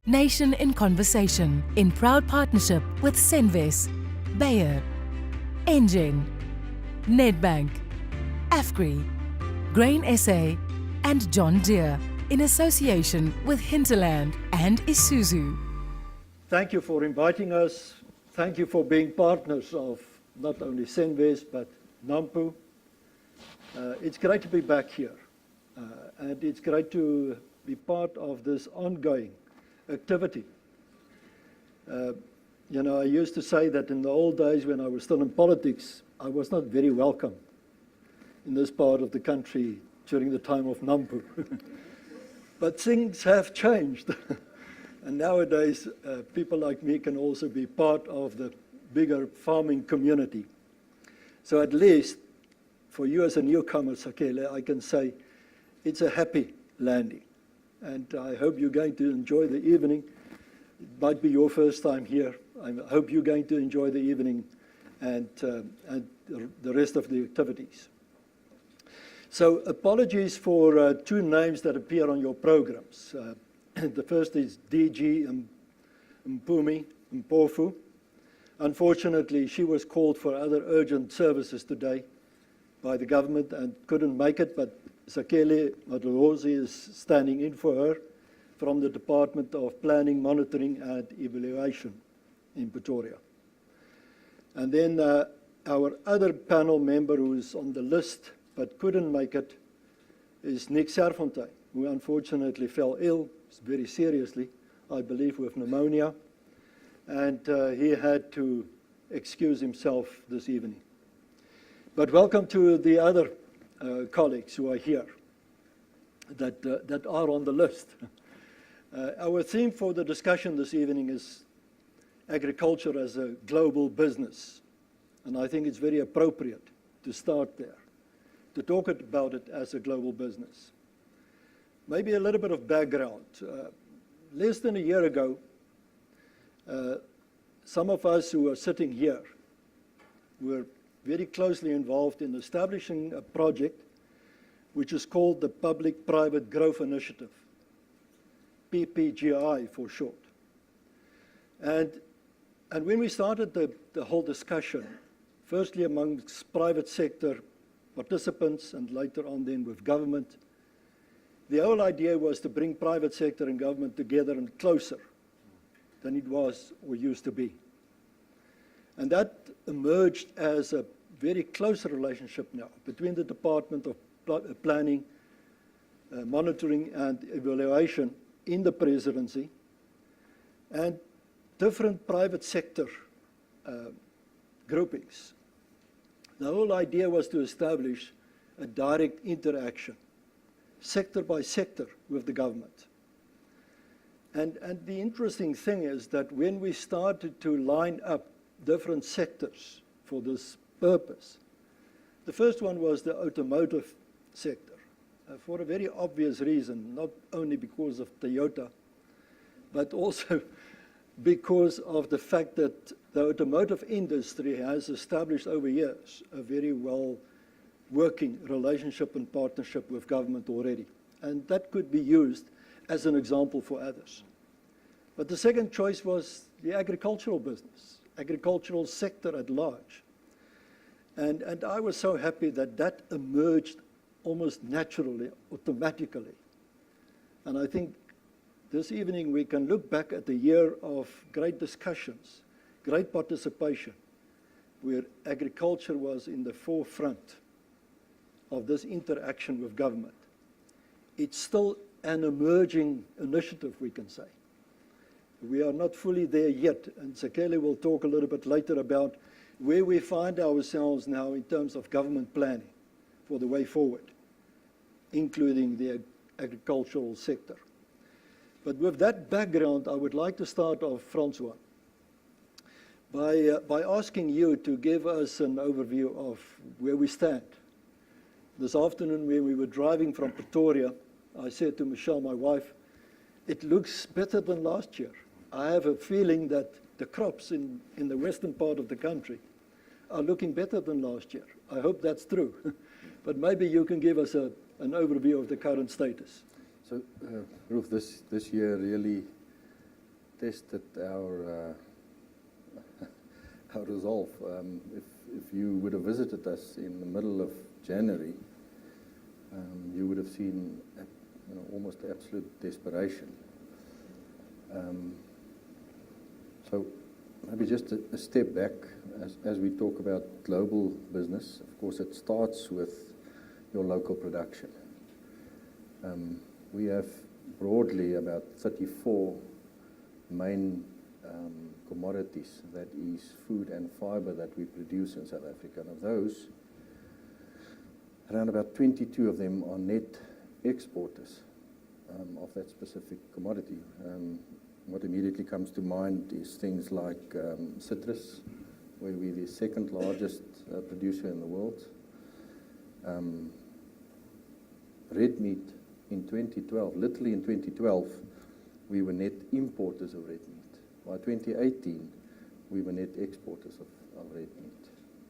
Nation in Conversation, in proud partnership with Senves, Bayer, Engen, Nedbank, AFGRI, Grain SA and John Deere, in association with Hinterland and Isuzu. Thank you for inviting us. Thank you for being partners of not only Senves but NAMPO. It's great to be back here, and it's great to be part of this ongoing activity. You know, I used to say that in the old days when I was still in politics, I was not very welcome in this part of the country during the time of NAMPO. But things have changed. And nowadays, people like me can also be part of the bigger farming community. So at least for you as a newcomer, Sakele, I can say it's a happy landing. And I hope you're going to enjoy the evening. It might be your first time here. I hope you're going to enjoy the evening and the rest of the activities. So apologies for two names that appear on your programs. The first is DG Mpofu. Unfortunately, she was called for other urgent services today by the government and couldn't make it, but Sakele Madlozi is standing in for her from the Department of Planning, Monitoring and Evaluation in Pretoria. And then our other panel member who is on the list but couldn't make it is Nick Serfontein, who unfortunately fell ill very seriously, I believe with pneumonia, and he had to excuse himself this evening. But welcome to the other colleagues who are here that are on the list. Our theme for the discussion this evening is agriculture as a global business, and I think it's very appropriate to start there, to talk about it as a global business. Maybe a little bit of background. Less than a year ago, some of us who are sitting here were very closely involved in establishing a project which is called the Public-Private Growth Initiative, PPGI for short. And when we started the whole discussion, firstly amongst private sector participants and later on then with government, the whole idea was to bring private sector and government together and closer than it was or used to be. And that emerged as a very close relationship now between the Department of Planning, Monitoring and Evaluation in the presidency and different private sector groupings. The whole idea was to establish a direct interaction, sector by sector, with the government. And the interesting thing is that when we started to line up different sectors for this purpose, the first one was the automotive sector, for a very obvious reason, not only because of Toyota, but also because of the fact that the automotive industry has established over years a very well working relationship and partnership with government already. And that could be used as an example for others. But the second choice was the agricultural business, agricultural sector at large. And I was so happy that that emerged almost naturally, automatically. And I think this evening we can look back at a year of great discussions, great participation, where agriculture was in the forefront of this interaction with government. It's still an emerging initiative, we can say. We are not fully there yet, and Sakele will talk a little bit later about where we find ourselves now in terms of government planning for the way forward, including the agricultural sector. But with that background, I would like to start off, Francois, by asking you to give us an overview of where we stand. This afternoon when we were driving from Pretoria, I said to Michelle, my wife, it looks better than last year. I have a feeling that the crops in the western part of the country are looking better than last year. I hope that's true. But maybe you can give us an overview of the current status. So, Ruth, this year really tested our our resolve. If you would have visited us in the middle of January, you would have seen almost absolute desperation. So maybe just a step back as we talk about global business. Of course, it starts with your local production. We have broadly about 34 main commodities, that is food and fiber, that we produce in South Africa. And of those, around about 22 of them are net exporters of that specific commodity. What immediately comes to mind is things like citrus, where we're the second largest producer in the world. Red meat in 2012, literally in 2012, we were net importers of red meat. By 2018, we were net exporters of red meat.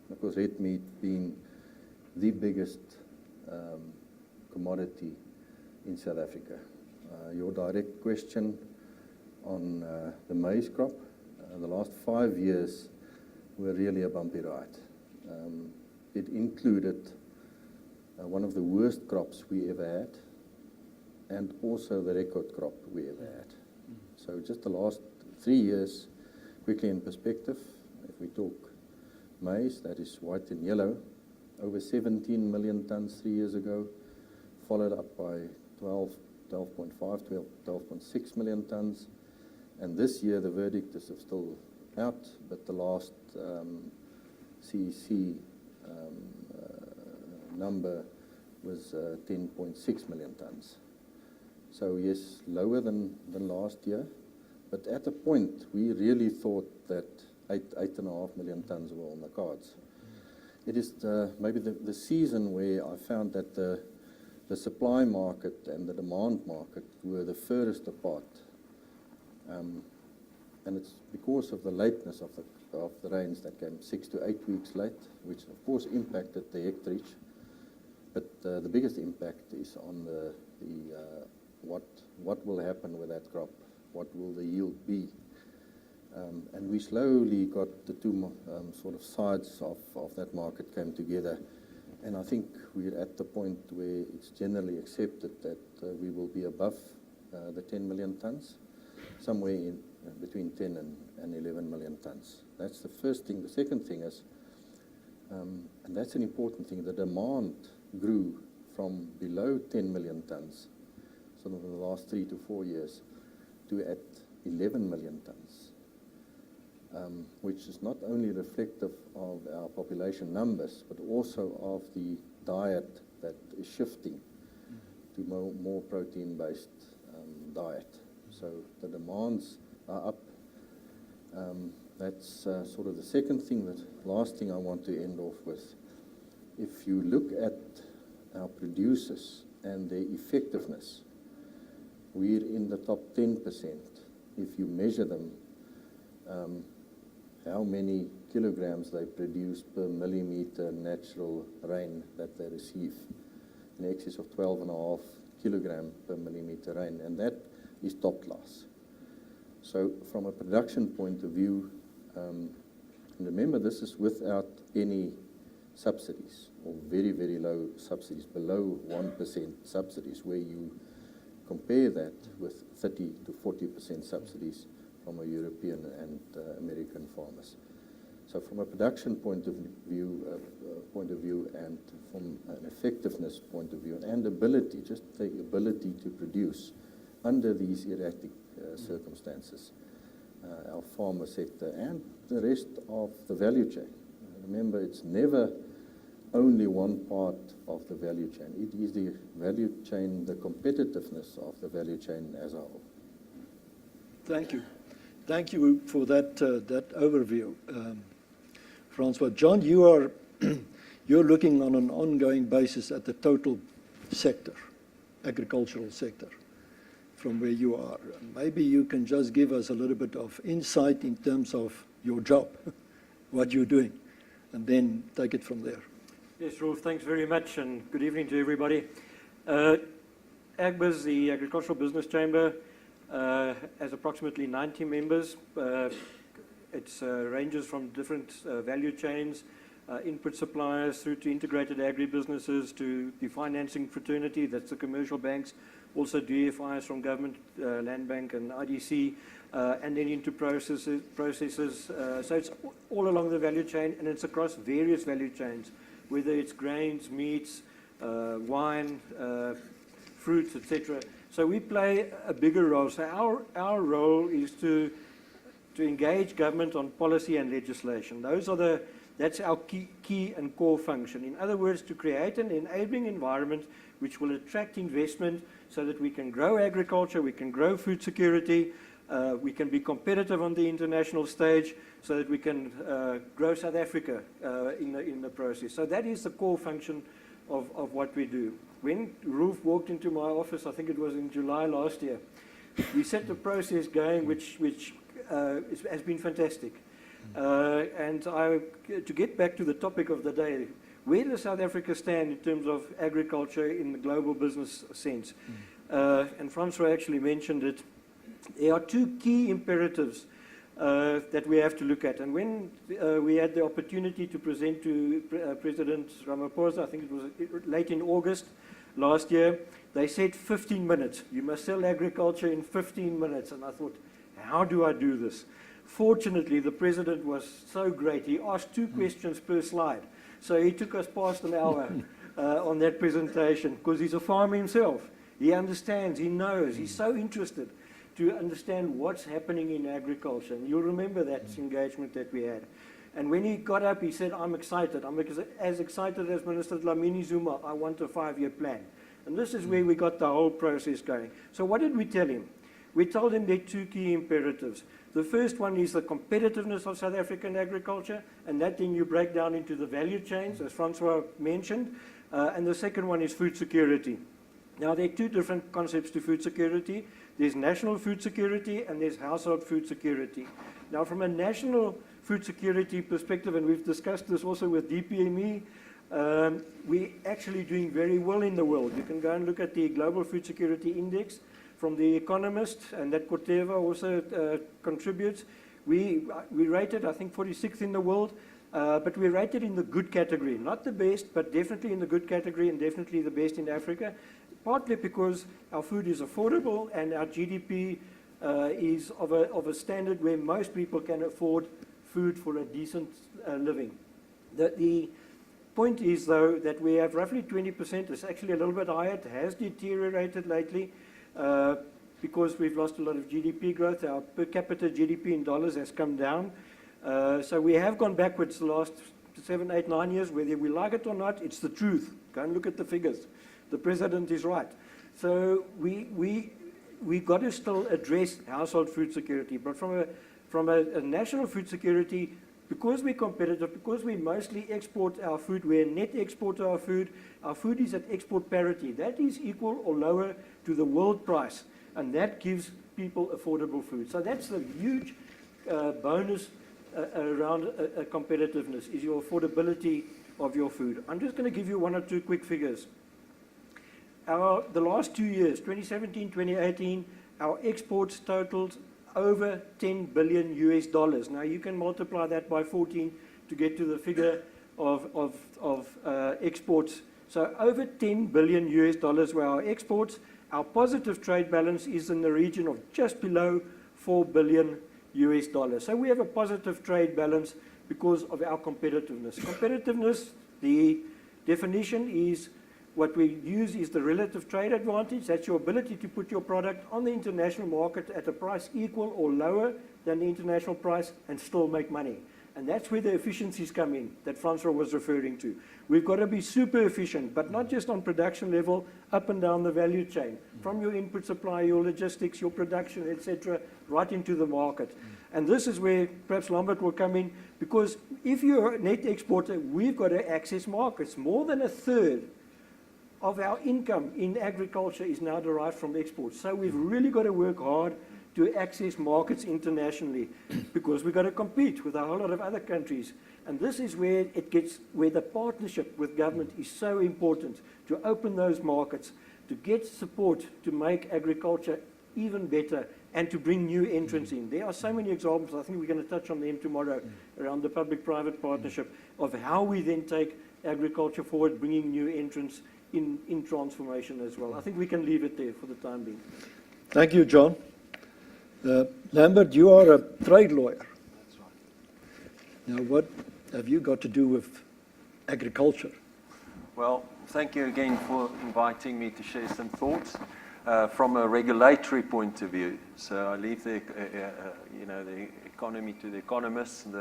Of course, red meat being the biggest commodity in South Africa. Your direct question on the maize crop, the last 5 years were really a bumpy ride. It included one of the worst crops we ever had, and also the record crop we ever had. So just the last 3 years, quickly in perspective, if we talk maize, that is white and yellow, over 17 million tons 3 years ago, followed up by 12.5, 12.6 million tons. And this year, the verdict is still out, but the last CEC number was 10.6 million tons. So yes, lower than last year, but at a point, we really thought that 8.5 million tons were on the cards. It is maybe the season where I found that the supply market and the demand market were the furthest apart. And it's because of the lateness of the rains that came 6 to 8 weeks late, which of course impacted the hectarage. But the biggest impact is on what will happen with that crop, what will the yield be. And we slowly got the two sort of sides of that market came together. And I think we're at the point where it's generally accepted that we will be above the 10 million tons, somewhere in between 10 and 11 million tons. That's the first thing. The second thing is, and that's an important thing, the demand grew from below 10 million tons, sort of in the last 3 to 4 years, to at 11 million tons, which is not only reflective of our population numbers, but also of the diet that is shifting to more protein-based diet. So the demands are up. That's sort of the second thing. The last thing I want to end off with. If you look at our producers and their effectiveness, we're in the top 10%. If you measure them, how many kilograms they produce per millimeter natural rain that they receive, in excess of 12.5 kilogram per millimeter rain, and that is top class. So from a production point of view, and remember this is without any subsidies, or very, very low subsidies, below 1% subsidies, where you compare that with 30 to 40% subsidies from a European and American farmers. So from a production point of view, and from an effectiveness point of view, and ability, just the ability to produce under these erratic circumstances, our farmer sector and the rest of the value chain. Remember, it's never only one part of the value chain. It is the value chain, the competitiveness of the value chain as a whole. Thank you. Thank you for that overview, Francois. John, you're looking on an ongoing basis at the total sector, agricultural sector, from where you are. Maybe you can just give us a little bit of insight in terms of your job, what you're doing, and then take it from there. Yes, Rolf, thanks very much, and good evening to everybody. AGBIS, the Agricultural Business Chamber, has approximately 90 members. It ranges from different value chains, input suppliers through to integrated agribusinesses to the financing fraternity, that's the commercial banks, also DFIs from government, Land Bank and IDC, and then into processes. So it's all along the value chain, and it's across various value chains, whether it's grains, meats, wine, fruits, etc. So we play a bigger role. So our role is to engage government on policy and legislation. That's our key and core function. In other words, to create an enabling environment which will attract investment so that we can grow agriculture, we can grow food security, we can be competitive on the international stage so that we can grow South Africa in the process. So that is the core function of what we do. When Rolf walked into my office, I think it was in July last year, we set the process going which has been fantastic. And to get back to the topic of the day, where does South Africa stand in terms of agriculture in the global business sense? And Francois actually mentioned it. There are two key imperatives that we have to look at. And when we had the opportunity to present to President Ramaphosa, I think it was late in August last year, they said 15 minutes. You must sell agriculture in 15 minutes. And I thought, how do I do this? Fortunately, the president was so great. He asked 2 questions per slide. So he took us past an hour on that presentation because he's a farmer himself. He understands, he knows, he's so interested to understand what's happening in agriculture. And you'll remember that engagement that we had. And when he got up, he said, I'm excited. I'm as excited as Minister Dlamini Zuma. I want a 5-year plan. And this is where we got the whole process going. So what did we tell him? We told him there are 2 key imperatives. The first one is the competitiveness of South African agriculture, and that then you break down into the value chains, as Francois mentioned. And the second one is food security. Now, there are 2 different concepts to food security. There's national food security and there's household food security. Now, from a national food security perspective, and we've discussed this also with DPME, we're actually doing very well in the world. You can go and look at the Global Food Security Index from The Economist, and that Corteva also contributes. We rated, I think, 46th in the world, but we rated in the good category. Not the best, but definitely in the good category and definitely the best in Africa, partly because our food is affordable and our GDP is of a standard where most people can afford food for a decent living. The point is, though, that we have roughly 20%. It's actually a little bit higher. It has deteriorated lately. Because we've lost a lot of GDP growth. Our per capita GDP in dollars has come down. So we have gone backwards the last 7, 8, 9 years. Whether we like it or not, it's the truth. Go and look at the figures. The president is right. So we got to still address household food security. But from a national food security, because we're competitive, because we mostly export our food, we're a net exporter of our food is at export parity. That is equal or lower to the world price, and that gives people affordable food. So that's a huge bonus around competitiveness, is your affordability of your food. I'm just going to give you 1 or 2 quick figures. The last 2 years, 2017, 2018, our exports totaled over $10 billion. Now you can multiply that by 14 to get to the figure of exports. So over $10 billion were our exports. Our positive trade balance is in the region of just below $4 billion. So we have a positive trade balance because of our competitiveness. Competitiveness, the definition is what we use is the relative trade advantage. That's your ability to put your product on the international market at a price equal or lower than the international price and still make money. And that's where the efficiencies come in that Francois was referring to. We've got to be super efficient, but not just on production level, up and down the value chain, from your input supply, your logistics, your production, etc., right into the market. And this is where perhaps Lambert will come in, because if you're a net exporter, we've got to access markets. More than a third of our income in agriculture is now derived from exports. So we've really got to work hard to access markets internationally, because we've got to compete with a whole lot of other countries. And this is where where the partnership with government is so important, to open those markets, to get support to make agriculture even better and to bring new entrants in. There are so many examples, I think we're going to touch on them tomorrow, around the public-private partnership, of how we then take agriculture forward, bringing new entrants in transformation as well. I think we can leave it there for the time being. Thank you, John. Lambert, you are a trade lawyer. That's right. Now, what have you got to do with agriculture? Well, thank you again for inviting me to share some thoughts from a regulatory point of view. So I leave the, the economy to the economists and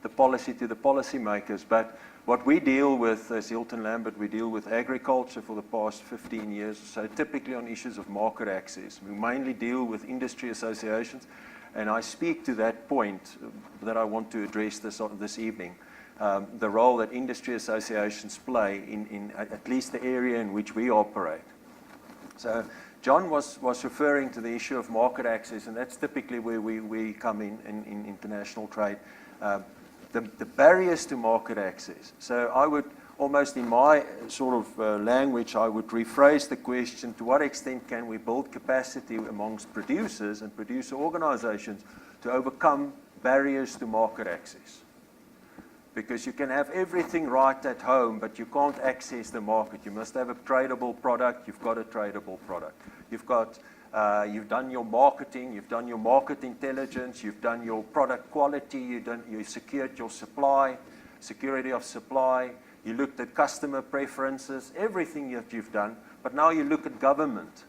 the policy to the policymakers. But what we deal with as Hilton Lambert, we deal with agriculture for the past 15 years or so, typically on issues of market access. We mainly deal with industry associations, and I speak to that point that I want to address this evening. The role that industry associations play in at least the area in which we operate. So John was referring to the issue of market access, and that's typically where we come in international trade. The barriers to market access. So I would almost in my sort of language, I would rephrase the question, to what extent can we build capacity amongst producers and producer organizations to overcome barriers to market access? Because you can have everything right at home, but you can't access the market. You must have a tradable product. You've got a tradable product. You've done your marketing. You've done your market intelligence. You've done your product quality. You secured your supply, security of supply. You looked at customer preferences, everything that you've done. But now you look at government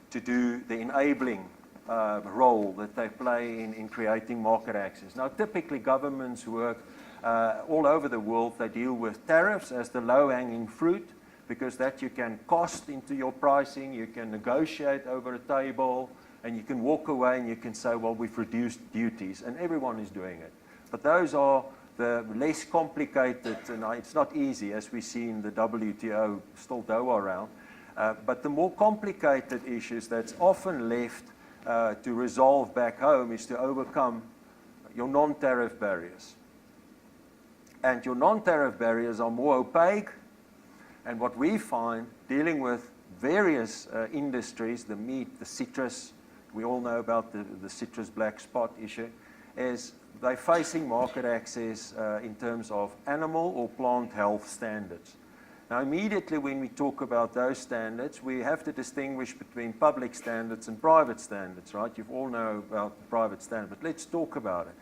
to do the enabling role that they play in creating market access. Now, typically governments work all over the world. They deal with tariffs as the low-hanging fruit, because that you can cost into your pricing, you can negotiate over a table, and you can walk away and you can say, well, we've reduced duties, and everyone is doing it. But those are the less complicated, and it's not easy, as we see in the WTO, still Doha around, but the more complicated issues that's often left to resolve back home is to overcome your non-tariff barriers. And your non-tariff barriers are more opaque, and what we find dealing with various industries, the meat, the citrus, we all know about the citrus black spot issue, is they're facing market access in terms of animal or plant health standards. Now, immediately when we talk about those standards, we have to distinguish between public standards and private standards, right? You all know about the private standard, but let's talk about it.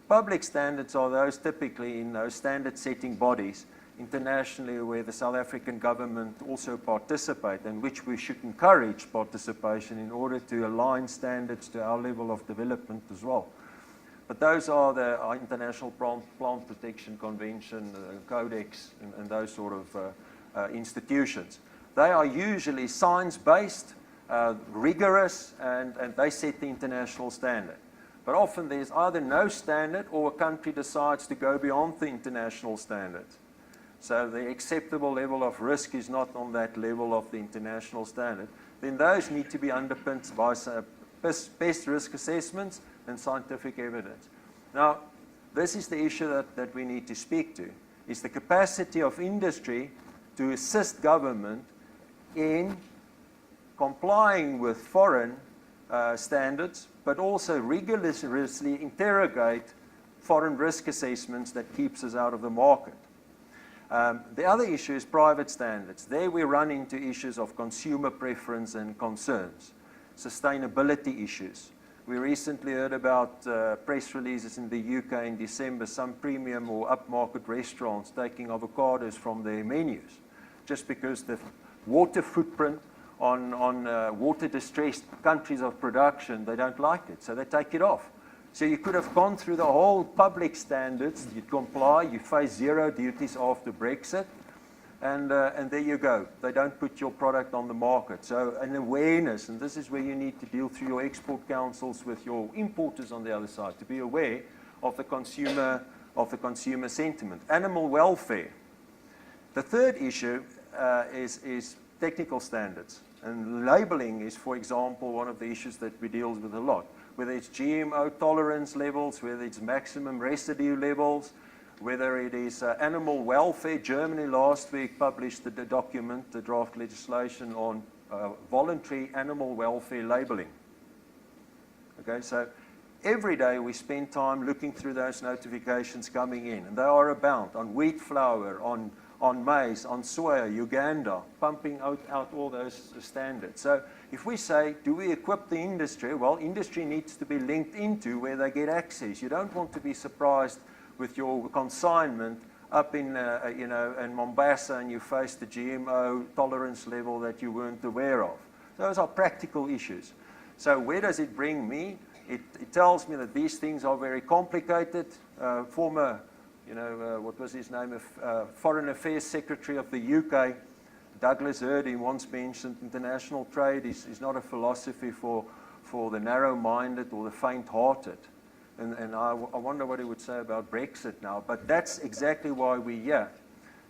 Public standards are those typically in those standard-setting bodies internationally where the South African government also participate, and which we should encourage participation in order to align standards to our level of development as well. But those are the International Plant Protection Convention, Codex, and those sort of institutions. They are usually science-based, rigorous, and they set the international standard. But often there's either no standard or a country decides to go beyond the international standards. So the acceptable level of risk is not on that level of the international standard. Then those need to be underpinned by best risk assessments and scientific evidence. Now, this is the issue that we need to speak to, is the capacity of industry to assist government in complying with foreign standards, but also rigorously interrogate foreign risk assessments that keeps us out of the market. The other issue is private standards. There we run into issues of consumer preference and concerns, sustainability issues. We recently heard about press releases in the UK in December, some premium or upmarket restaurants taking avocados from their menus, just because the water footprint on water-distressed countries of production, they don't like it, so they take it off. So you could have gone through the whole public standards, you comply, you face zero duties after Brexit, and there you go. They don't put your product on the market. So an awareness, and this is where you need to deal through your export councils with your importers on the other side, to be aware of the consumer sentiment. Animal welfare. The third issue is technical standards. And labeling is, for example, one of the issues that we deal with a lot. Whether it's GMO tolerance levels, whether it's maximum residue levels, whether it is animal welfare. Germany last week published the document, the draft legislation on voluntary animal welfare labeling. Okay, so every day we spend time looking through those notifications coming in, and they are abound on wheat flour, on maize, on soya, Uganda, pumping out all those standards. So if we say, do we equip the industry? Well, industry needs to be linked into where they get access. You don't want to be surprised with your consignment up in, in Mombasa, and you face the GMO tolerance level that you weren't aware of. Those are practical issues. So where does it bring me? It tells me that these things are very complicated. Former, what was his name, Foreign Affairs Secretary of the UK, Douglas Hurd, he once mentioned international trade is not a philosophy for the narrow-minded or the faint-hearted. And I wonder what he would say about Brexit now, but that's exactly why we're here.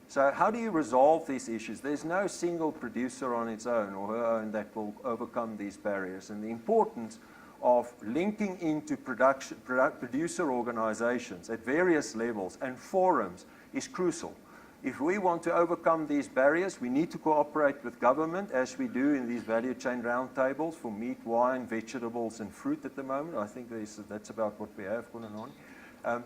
So how do you resolve these issues? There's no single producer on its own or her own that will overcome these barriers. And the importance of linking into producer organizations at various levels and forums is crucial. If we want to overcome these barriers, we need to cooperate with government, as we do in these value chain roundtables for meat, wine, vegetables, and fruit at the moment. I think that's about what we have going on.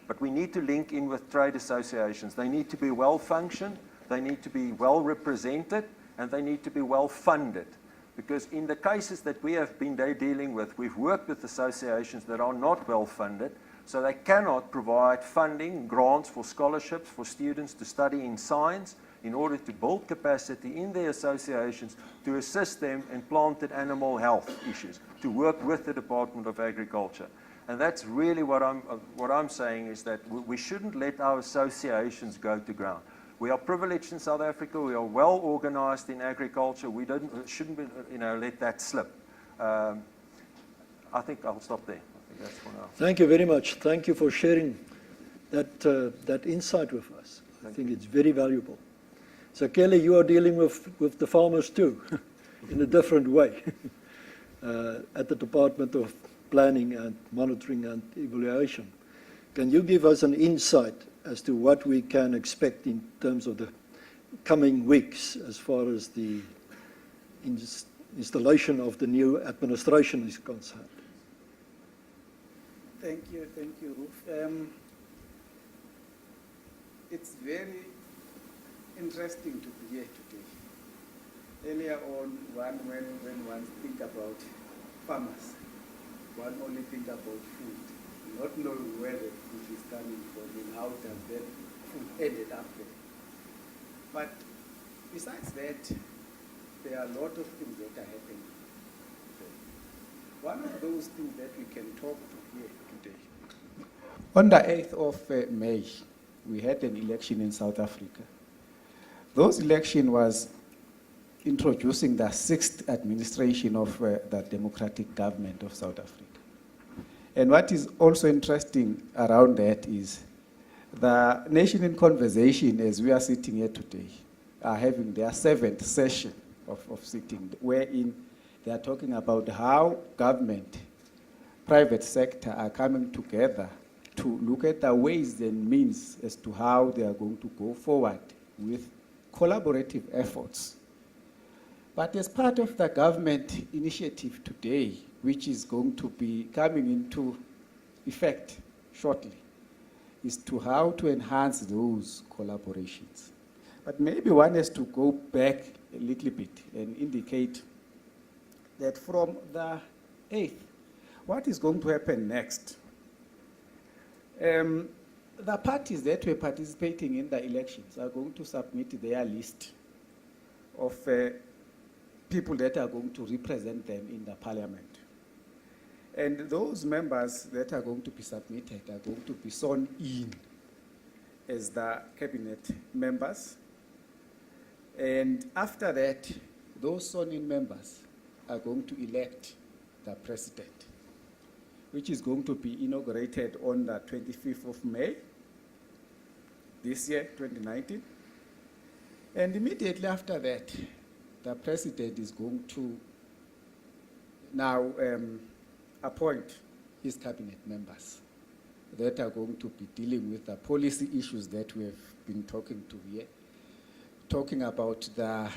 But we need to link in with trade associations. They need to be well-functioned, they need to be well-represented, and they need to be well-funded. Because in the cases that we have been dealing with, we've worked with associations that are not well-funded, so they cannot provide funding, grants for scholarships for students to study in science in order to build capacity in their associations to assist them in planted animal health issues, to work with the Department of Agriculture. And that's really what I'm saying, is that we shouldn't let our associations go to ground. We are privileged in South Africa. We are well organized in agriculture. We shouldn't be, let that slip. I think I'll stop there. I think that's for now. Thank you very much. Thank you for sharing that insight with us. I think it's very valuable. So Kelly, you are dealing with the farmers too, in a different way, at the Department of Planning and Monitoring and Evaluation. Can you give us an insight as to what we can expect in terms of the coming weeks as far as the installation of the new administration is concerned? Thank you, Ruth. It's very interesting to be here today. Earlier on, when one thinks about farmers, one only thinks about food, not knowing where the food is coming from and how does that food ended up there. But besides that, there are a lot of things that are happening. One of those things that we can talk to here today. On the 8th of May, we had an election in South Africa. Those election was introducing the 6th administration of the democratic government of South Africa. And what is also interesting around that is the Nation in Conversation, as we are sitting here today, are having their 7th session of sitting, wherein they are talking about how government, private sector are coming together to look at the ways and means as to how they are going to go forward with collaborative efforts. But as part of the government initiative today, which is going to be coming into effect shortly, is to how to enhance those collaborations. But maybe one has to go back a little bit and indicate that from the 8th, what is going to happen next? The parties that were participating in the elections are going to submit their list of people that are going to represent them in the parliament. And those members that are going to be submitted are going to be sworn in as the cabinet members. And after that, those sworn in members are going to elect the president, which is going to be inaugurated on the 25th of May this year, 2019. And immediately after that, the president is going to now appoint his cabinet members that are going to be dealing with the policy issues that we have been talking to here, talking about the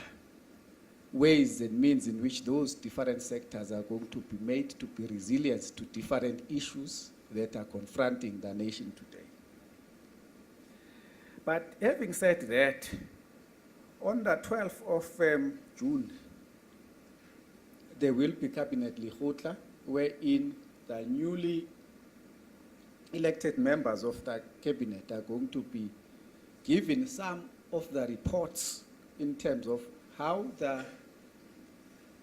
ways and means in which those different sectors are going to be made to be resilient to different issues that are confronting the nation today. But having said that, on the 12th of June, there will be Cabinet Lekgotla, wherein the newly elected members of the cabinet are going to be given some of the reports in terms of how the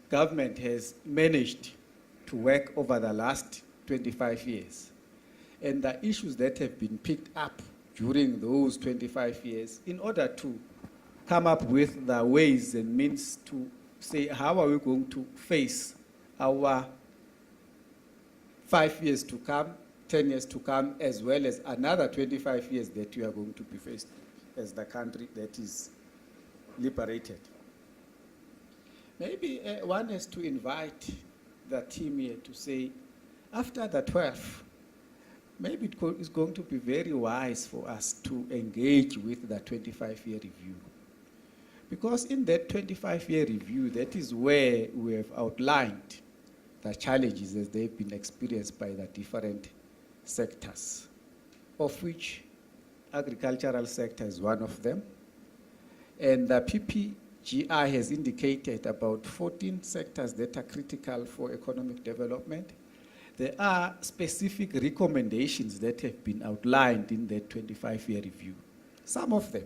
government has managed to work over the last 25 years and the issues that have been picked up during those 25 years in order to come up with the ways and means to say how are we going to face our 5 years to come, 10 years to come, as well as another 25 years that we are going to be faced as the country that is liberated. Maybe one has to invite the team here to say, after the 12th, maybe it's going to be very wise for us to engage with the 25-year review. Because in that 25-year review, that is where we have outlined the challenges as they've been experienced by the different sectors, of which agricultural sector is one of them. And the PPGI has indicated about 14 sectors that are critical for economic development. There are specific recommendations that have been outlined in the 25-year review. Some of them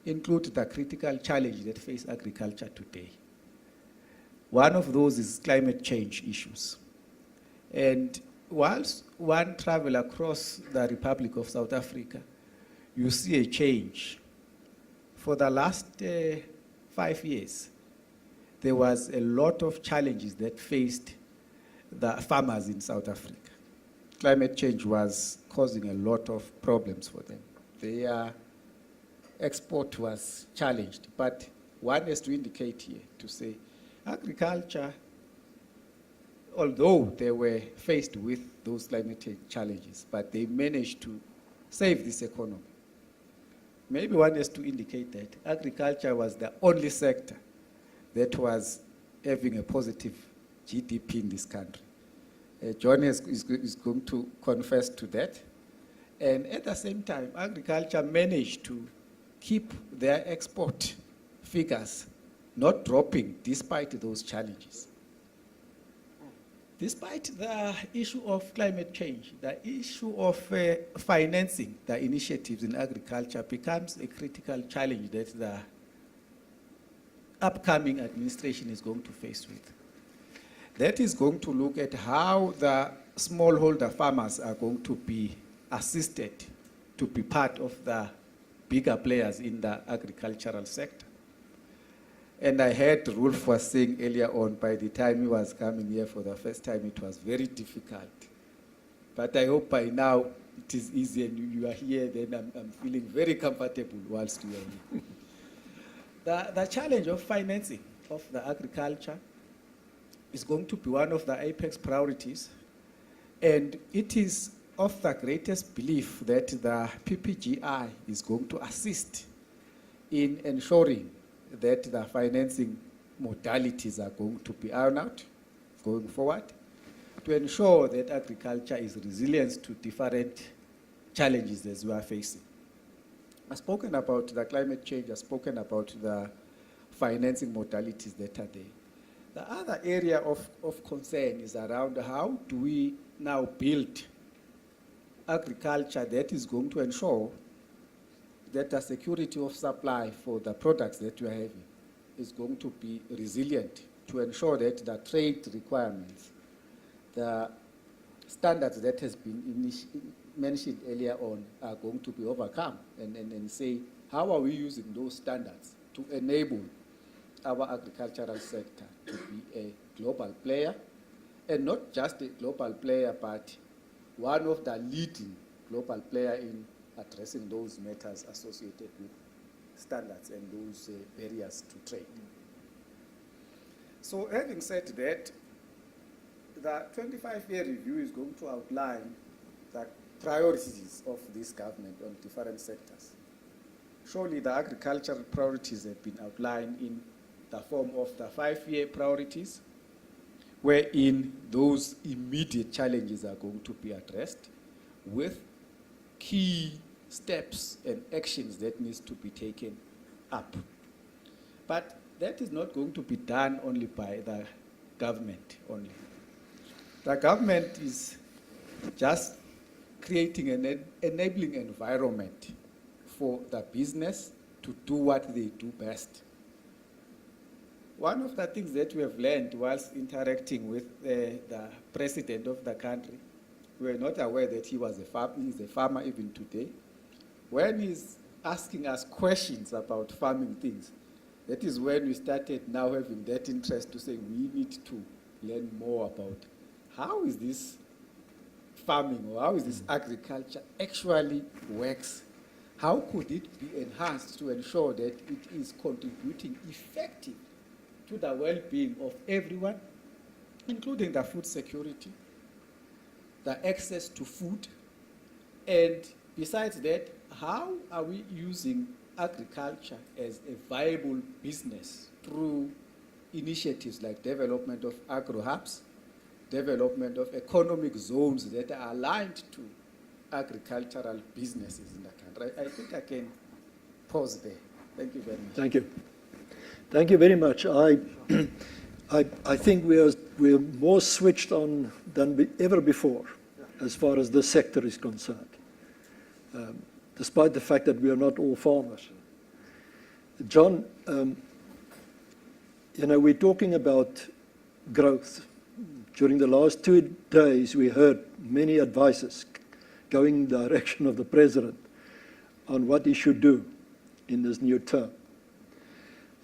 include the critical challenge that face agriculture today. One of those is climate change issues. And whilst one travels across the Republic of South Africa, you see a change. For the last 5 years, there was a lot of challenges that faced the farmers in South Africa. Climate change was causing a lot of problems for them. Their export was challenged, but one has to indicate here to say agriculture, although they were faced with those climate change challenges, but they managed to save this economy. Maybe one has to indicate that agriculture was the only sector that was having a positive GDP in this country. John is going to confess to that. And at the same time, agriculture managed to keep their export figures not dropping despite those challenges. Despite the issue of climate change, the issue of financing the initiatives in agriculture becomes a critical challenge that the upcoming administration is going to face with. That is going to look at how the smallholder farmers are going to be assisted to be part of the bigger players in the agricultural sector. And I heard Rolf was saying earlier on, by the time he was coming here for the first time, it was very difficult. But I hope by now it is easy and you are here, then I'm feeling very comfortable whilst you are here. The challenge of financing of the agriculture is going to be one of the apex priorities. And it is of the greatest belief that the PPGI is going to assist in ensuring that the financing modalities are going to be ironed out going forward to ensure that agriculture is resilient to different challenges as we are facing. I've spoken about the climate change, I've spoken about the financing modalities that are there. The other area of concern is around how do we now build agriculture that is going to ensure that the security of supply for the products that we are having is going to be resilient to ensure that the trade requirements, the standards that has been mentioned earlier on are going to be overcome and say, how are we using those standards to enable our agricultural sector to be a global player, and not just a global player, but one of the leading global player in addressing those matters associated with standards and those barriers to trade. So having said that, the 25-year review is going to outline the priorities of this government on different sectors. Surely the agricultural priorities have been outlined in the form of the 5-year priorities, wherein those immediate challenges are going to be addressed with key steps and actions that needs to be taken up. But that is not going to be done only by the government only. The government is just creating an enabling environment for the business to do what they do best. One of the things that we have learned whilst interacting with the president of the country, we were not aware that he's a farmer even today. When he's asking us questions about farming things, that is when we started now having that interest to say we need to learn more about how is this farming or how is this agriculture actually works. How could it be enhanced to ensure that it is contributing effectively to the well-being of everyone, including the food security, the access to food, and besides that, how are we using agriculture as a viable business through initiatives like development of agro-hubs, development of economic zones that are aligned to agricultural businesses in the country. I think I can pause there. Thank you very much. Thank you. Thank you very much. I think we're more switched on than ever before as far as this sector is concerned, despite the fact that we are not all farmers. John, we're talking about growth. During the last 2 days, we heard many advices going in the direction of the president on what he should do in this new term.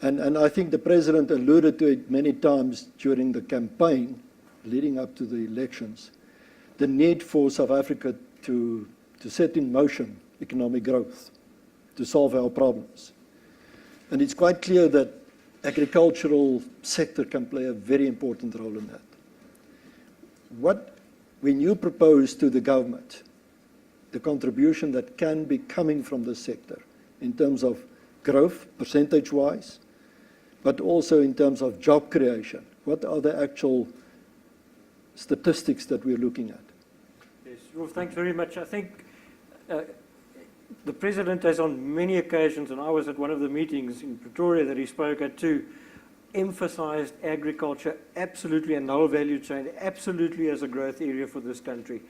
And I think the president alluded to it many times during the campaign leading up to the elections, the need for South Africa to set in motion economic growth to solve our problems. And it's quite clear that agricultural sector can play a very important role in that. When you propose to the government the contribution that can be coming from the sector in terms of growth, percentage-wise, but also in terms of job creation, what are the actual statistics that we're looking at? Yes, well, thanks very much. I think the President has on many occasions, and I was at one of the meetings in Pretoria that he spoke at too, emphasized agriculture absolutely and the whole value chain absolutely as a growth area for this country.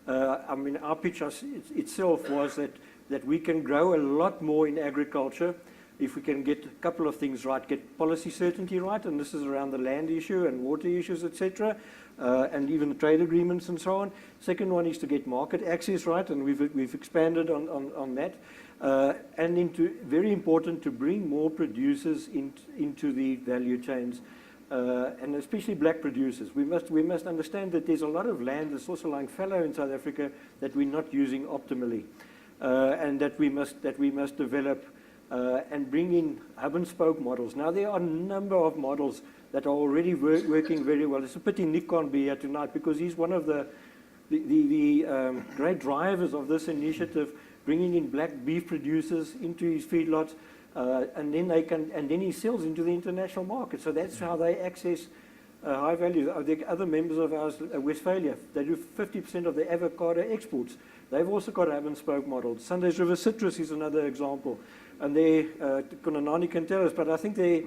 I mean, our pitch itself was that we can grow a lot more in agriculture if we can get a couple of things right, get policy certainty right, and this is around the land issue and water issues, etc., and even the trade agreements and so on. Second one is to get market access right, and we've expanded on that. And very important to bring more producers into the value chains, and especially black producers. We must understand that there's a lot of land that's also lying fallow in South Africa that we're not using optimally, and that we must develop and bring in hub and spoke models. Now there are a number of models that are already working very well. It's a pity Nick can't be here tonight because he's one of the great drivers of this initiative, bringing in black beef producers into his feedlots, and then he sells into the international market. So that's how they access high value. The other members of ours, Westphalia, they do 50% of the avocado exports. They've also got a hub and spoke model. Sundays River Citrus is another example. And Konanani can tell us, but I think there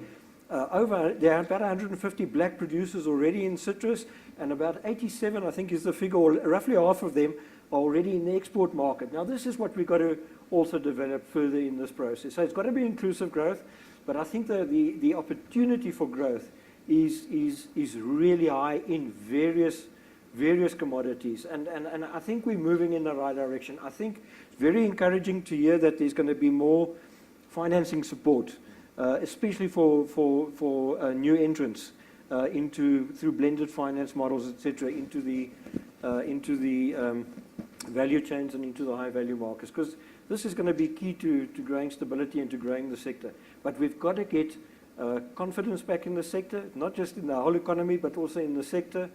are about 150 black producers already in citrus, and about 87, I think is the figure, or roughly half of them are already in the export market. Now this is what we've got to also develop further in this process. So it's got to be inclusive growth, but I think the opportunity for growth is really high in various commodities, and I think we're moving in the right direction. I think it's very encouraging to hear that there's going to be more financing support, especially for new entrants through blended finance models, etc., into the value chains and into the high value markets, because this is going to be key to growing stability and to growing the sector. But we've got to get confidence back in the sector, not just in the whole economy, but also in the sector.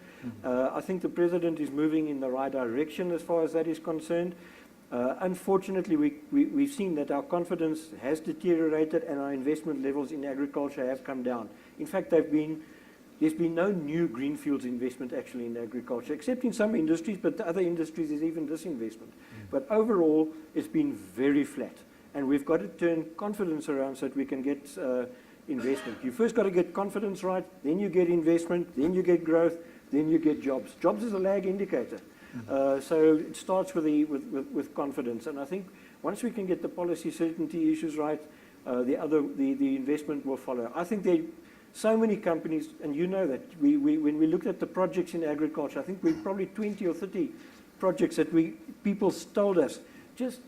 I think the President is moving in the right direction as far as that is concerned. Unfortunately, we've seen that our confidence has deteriorated and our investment levels in agriculture have come down. In fact, there's been no new greenfields investment actually in agriculture, except in some industries, but the other industries there's even disinvestment. But overall, it's been very flat. And we've got to turn confidence around so that we can get investment. You first got to get confidence right, then you get investment, then you get growth, then you get jobs. Jobs is a lag indicator. So it starts with confidence. And I think once we can get the policy certainty issues right, the investment will follow. I think there are so many companies, and you know that, when we looked at the projects in agriculture, I think we've probably 20 or 30 projects that people told us, just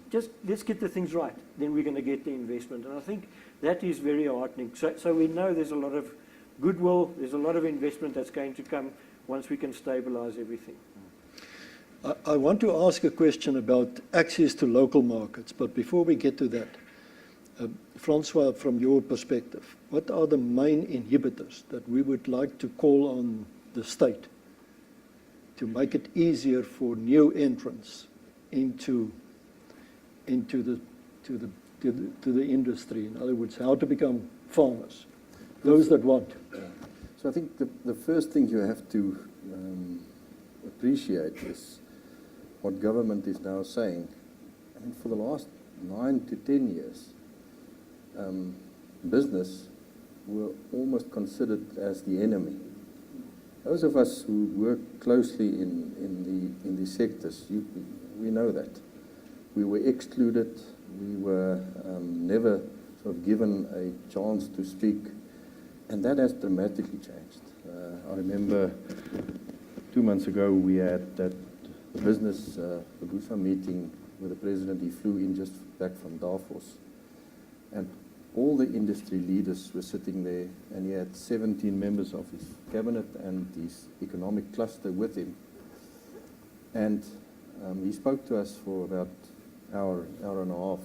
let's get the things right, then we're going to get the investment. And I think that is very heartening. So we know there's a lot of goodwill, there's a lot of investment that's going to come once we can stabilize everything. I want to ask a question about access to local markets, but before we get to that, Francois, from your perspective, what are the main inhibitors that we would like to call on the state to make it easier for new entrants into the industry? In other words, how to become farmers, those that want. So I think the first thing you have to appreciate is what government is now saying. I mean, for the last 9 to 10 years, business were almost considered as the enemy. Those of us who work closely in these sectors, we know that. We were excluded, we were never sort of given a chance to speak, and that has dramatically changed. I remember 2 months ago we had that business Abusa meeting with the president. He flew in just back from Davos, and all the industry leaders were sitting there, and he had 17 members of his cabinet and his economic cluster with him. And he spoke to us for about an hour and a half.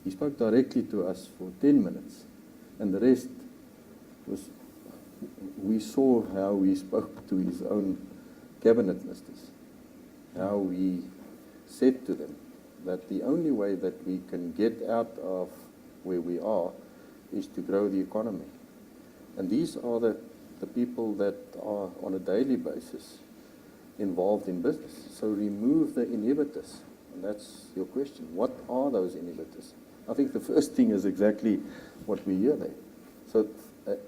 He spoke directly to us for 10 minutes, and the rest was, we saw how he spoke to his own cabinet ministers, how he said to them that the only way that we can get out of where we are is to grow the economy. And these are the people that are on a daily basis involved in business. So remove the inhibitors. And that's your question. What are those inhibitors? I think the first thing is exactly what we hear there. So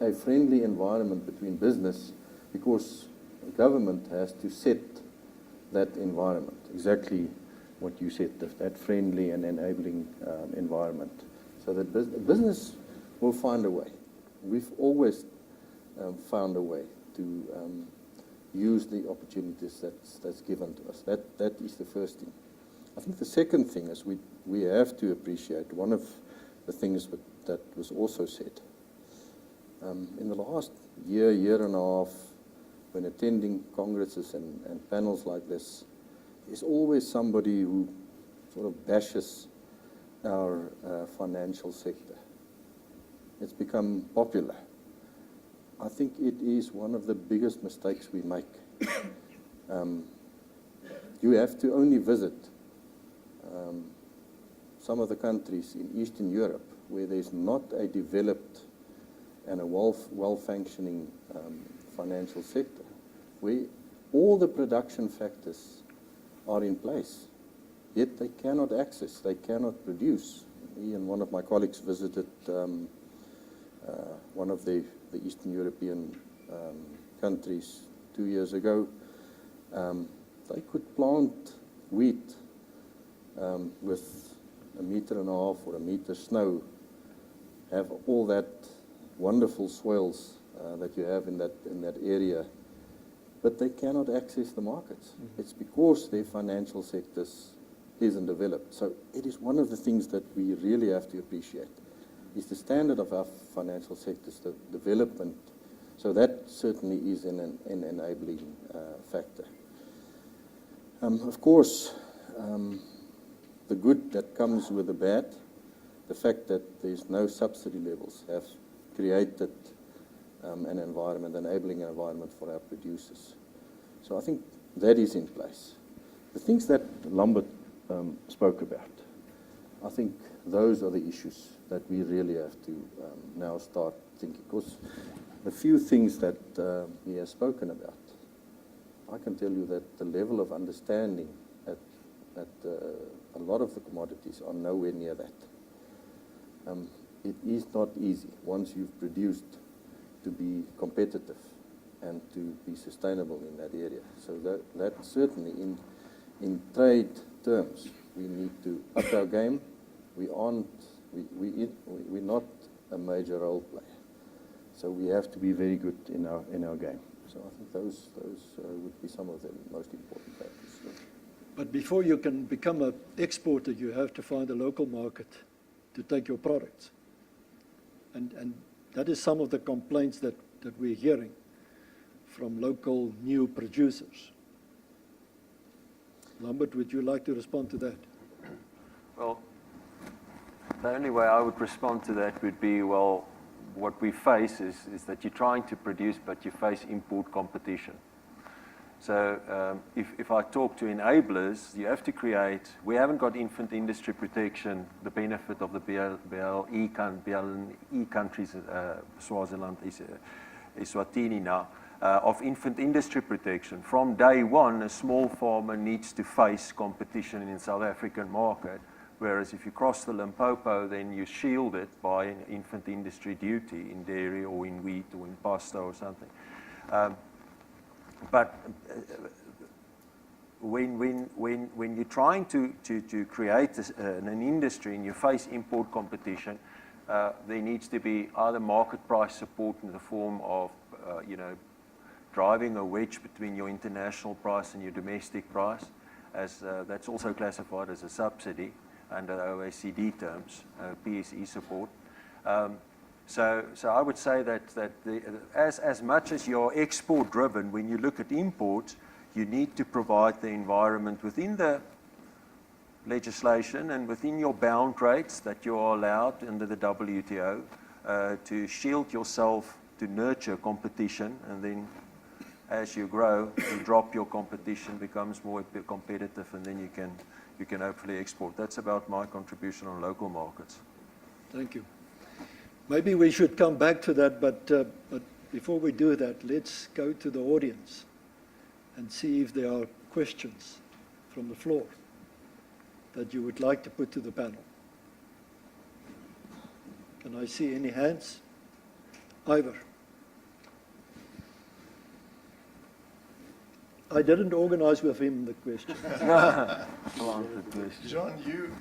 a friendly environment between business, because the government has to set that environment, exactly what you said, that friendly and enabling environment, so that business will find a way. We've always found a way to use the opportunities that's given to us. That is the first thing. I think the second thing is we have to appreciate one of the things that was also said. In the last year and a half, when attending congresses and panels like this, there's always somebody who sort of bashes our financial sector. It's become popular. I think it is one of the biggest mistakes we make. You have to only visit some of the countries in Eastern Europe where there's not a developed and a well-functioning financial sector, where all the production factors are in place, yet they cannot access, they cannot produce. Me and one of my colleagues visited one of the Eastern European countries 2 years ago. They could plant wheat with 1.5 meters or 1 meter snow, have all that wonderful soils that you have in that area, but they cannot access the markets. Mm-hmm. It's because their financial sectors isn't developed. So it is one of the things that we really have to appreciate, is the standard of our financial sectors, the development. So that certainly is an enabling factor. Of course, the good that comes with the bad, the fact that there's no subsidy levels, have created an environment, enabling an environment for our producers. So I think that is in place. The things that Lambert spoke about, I think those are the issues that we really have to now start thinking. Because the few things that he has spoken about, I can tell you that the level of understanding at a lot of the commodities are nowhere near that. It is not easy once you've produced to be competitive and to be sustainable in that area. So that certainly in trade terms, we need to up our game. We're not a major role player. So we have to be very good in our game. So I think those would be some of the most important factors. But before you can become an exporter, you have to find a local market to take your products. And that is some of the complaints that we're hearing from local new producers. Lambert, would you like to respond to that? Well, the only way I would respond to that would be, well, what we face is that you're trying to produce, but you face import competition. So if I talk to enablers, you have to create, we haven't got infant industry protection, the benefit of the BLE countries, Swaziland, Eswatini now, of infant industry protection. From day one, a small farmer needs to face competition in the South African market, whereas if you cross the Limpopo, then you're shielded by an infant industry duty in dairy or in wheat or in pasta or something. But when you're trying to create an industry and you face import competition, there needs to be either market price support in the form of, driving a wedge between your international price and your domestic price, as that's also classified as a subsidy under OECD terms, PSE support. So I would say that as much as you're export driven, when you look at imports, you need to provide the environment within the legislation and within your bound rates that you are allowed under the WTO to shield yourself, to nurture competition, and then as you grow, you drop your competition, becomes more competitive, and then you can hopefully export. That's about my contribution on local markets. Thank you. Maybe we should come back to that, but before we do that, let's go to the audience and see if there are questions from the floor that you would like to put to the panel. Can I see any hands? Ivor. I didn't organize with him the question. John,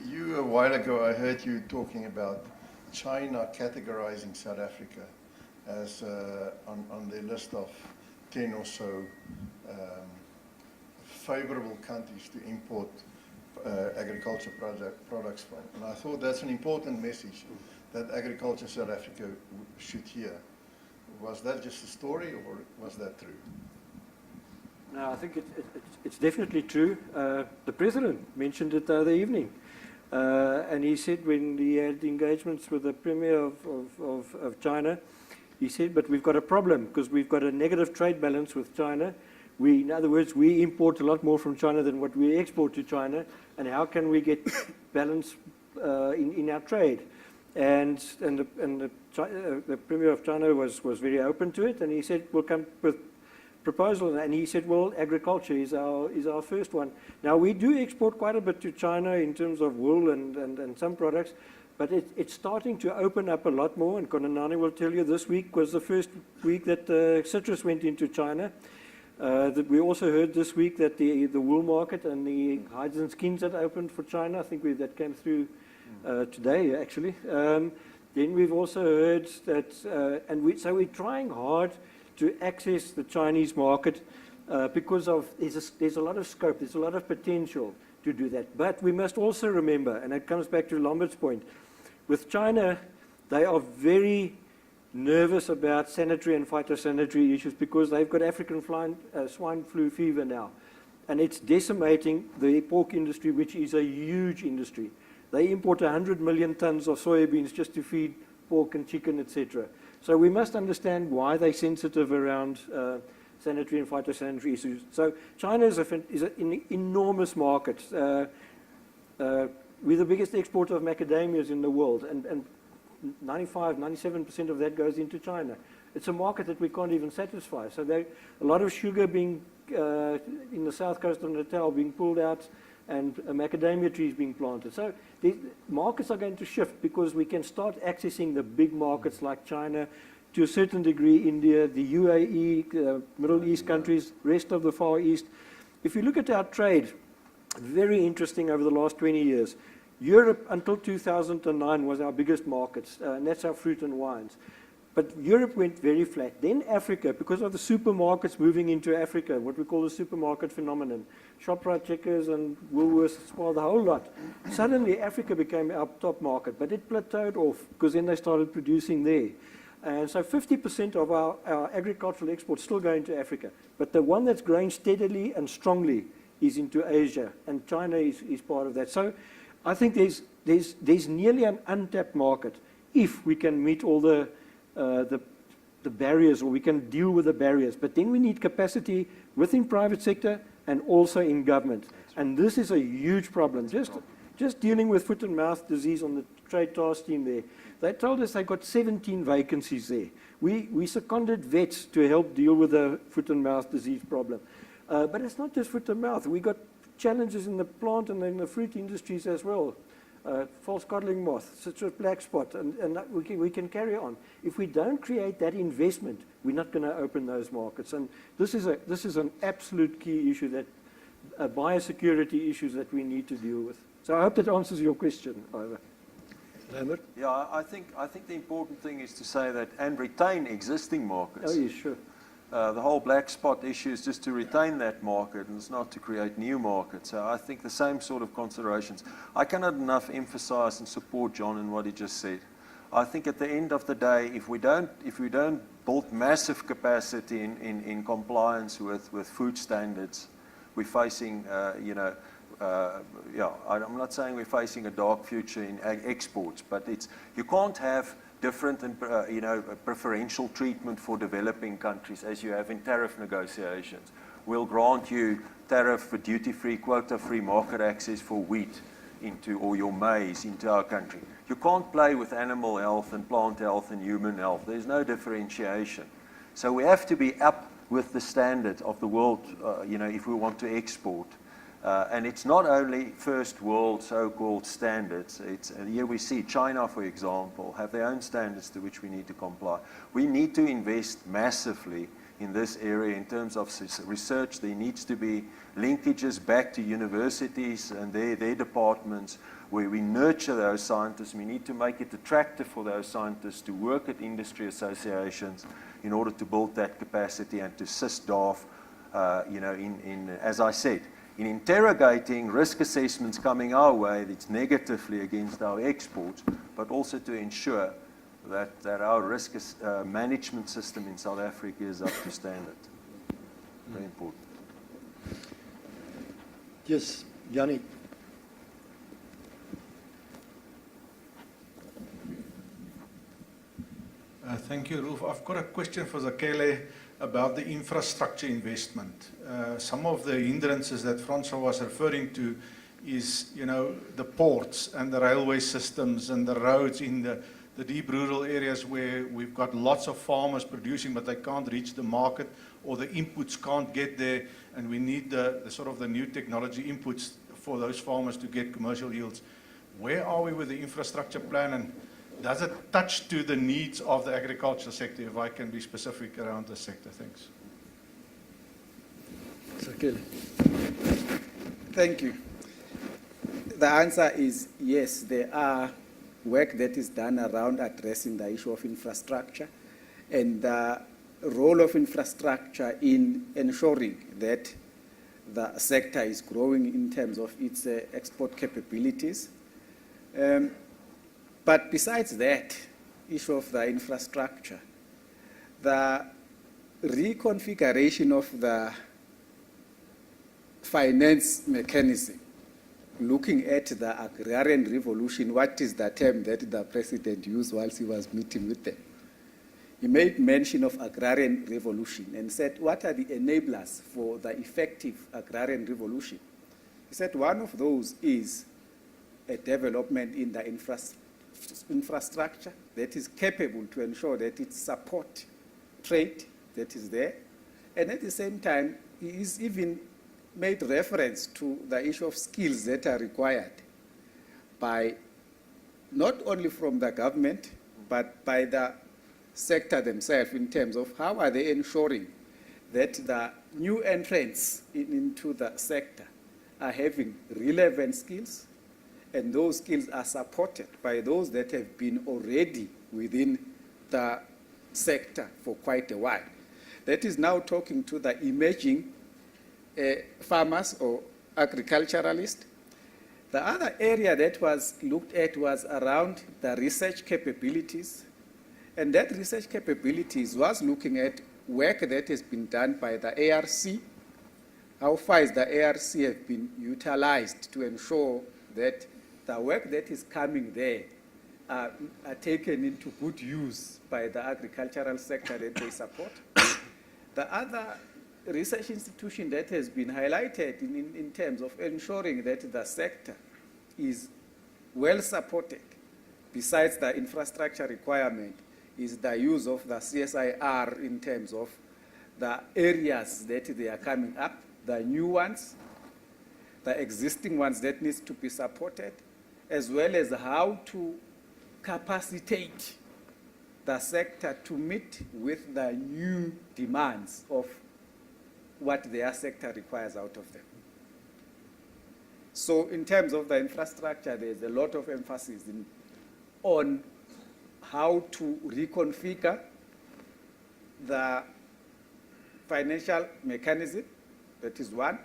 you a while ago, I heard you talking about China categorizing South Africa as on their list of 10 or so favorable countries to import agriculture products from. And I thought that's an important message that Agriculture South Africa should hear. Was that just a story, or was that true? No, I think it's definitely true. The President mentioned it the other evening. And he said when he had engagements with the Premier of China, he said, but we've got a problem because we've got a negative trade balance with China. In other words, we import a lot more from China than what we export to China. And how can we get balance in our trade? And the Premier of China was very open to it. And he said, we'll come with proposal, and he said, well, agriculture is our first one. Now, we do export quite a bit to China in terms of wool and some products, but it's starting to open up a lot more, and Konanani will tell you this week was the first week that citrus went into China. We also heard this week that the wool market and the hides and skins had opened for China. I think that came through today, actually. Then we've also heard that, so we're trying hard to access the Chinese market because there's a lot of scope, there's a lot of potential to do that. But we must also remember, and it comes back to Lambert's point, with China, they are very nervous about sanitary and phytosanitary issues because they've got African swine flu fever now. And it's decimating the pork industry, which is a huge industry. They import 100 million tons of soybeans just to feed pork and chicken, etc. So we must understand why they're sensitive around sanitary and phytosanitary issues. So China is an enormous market. We're the biggest exporter of macadamias in the world, and 97% of that goes into China. It's a market that we can't even satisfy. So a lot of sugar being in the south coast of Natal being pulled out, and macadamia trees being planted. So the markets are going to shift because we can start accessing the big markets like China, to a certain degree India, the UAE, Middle East countries, rest of the Far East. If you look at our trade, very interesting over the last 20 years. Europe until 2009 was our biggest markets, and that's our fruit and wines. But Europe went very flat. Then Africa, because of the supermarkets moving into Africa, what we call the supermarket phenomenon, Shoprite, Checkers, and Woolworths, Spar, the whole lot. Suddenly Africa became our top market, but it plateaued off because then they started producing there. And so 50% of our agricultural exports still go into Africa. But the one that's growing steadily and strongly is into Asia, and China is part of that. So I think there's nearly an untapped market if we can meet all the barriers, or we can deal with the barriers. But then we need capacity within private sector and also in government. And this is a huge problem. Just dealing with foot and mouth disease on the trade task team there, they told us they got 17 vacancies there. We seconded vets to help deal with the foot and mouth disease problem. But it's not just foot and mouth. We got challenges in the plant and in the fruit industries as well. False codling moth, citrus black spot, and we can carry on. If we don't create that investment, we're not going to open those markets. And this is an absolute key issue, that biosecurity issues that we need to deal with. So I hope that answers your question, Ivor. Lambert? Yeah, I think the important thing is to say that and retain existing markets. Oh, yeah, sure. The whole black spot issue is just to retain that market, and it's not to create new markets. So I think the same sort of considerations. I cannot enough emphasize and support John in what he just said. I think at the end of the day, if we don't build massive capacity in compliance with food standards, we're facing, I'm not saying we're facing a dark future in exports, but you can't have different and preferential treatment for developing countries as you have in tariff negotiations. We'll grant you tariff for duty-free, quota-free market access for wheat or your maize into our country. You can't play with animal health and plant health and human health. There's no differentiation. So we have to be up with the standard of the world, if we want to export. And it's not only first world so-called standards. Here we see China, for example, have their own standards to which we need to comply. We need to invest massively in this area in terms of research. There needs to be linkages back to universities and their departments where we nurture those scientists. We need to make it attractive for those scientists to work at industry associations in order to build that capacity and to assist DARF, as I said, in interrogating risk assessments coming our way that's negatively against our exports, but also to ensure that our risk management system in South Africa is up to standard. Very important. Yes, Yanni. Thank you, Rolf. I've got a question for Zakele about the infrastructure investment. Some of the hindrances that Francois was referring to is, the ports and the railway systems and the roads in the deep rural areas where we've got lots of farmers producing, but they can't reach the market, or the inputs can't get there, and we need the sort of the new technology inputs for those farmers to get commercial yields. Where are we with the infrastructure plan, and does it touch to the needs of the agriculture sector, if I can be specific around the sector? Thanks. Zakele. Thank you. The answer is yes, there are work that is done around addressing the issue of infrastructure and the role of infrastructure in ensuring that the sector is growing in terms of its export capabilities. But besides that issue of the infrastructure, the reconfiguration of the finance mechanism, looking at the agrarian revolution, what is the term that the president used whilst he was meeting with them? he made mention of agrarian revolution and said, what are the enablers for the effective agrarian revolution? He said one of those is a development in the infrastructure that is capable to ensure that it supports trade that is there. And at the same time, he is even made reference to the issue of skills that are required by not only from the government, but by the sector themselves in terms of how are they ensuring that the new entrants into the sector are having relevant skills, and those skills are supported by those that have been already within the sector for quite a while. That is now talking to the emerging farmers or agriculturalists. The other area that was looked at was around the research capabilities, and that research capabilities was looking at work that has been done by the ARC. How far is the ARC have been utilized to ensure that the work that is coming there are taken into good use by the agricultural sector that they support. The other research institution that has been highlighted in terms of ensuring that the sector is well supported, besides the infrastructure requirement, is the use of the CSIR in terms of the areas that they are coming up, the new ones, the existing ones that needs to be supported, as well as how to capacitate the sector to meet with the new demands of what their sector requires out of them. So in terms of the infrastructure, there's a lot of emphasis on how to reconfigure the financial mechanism. That is one.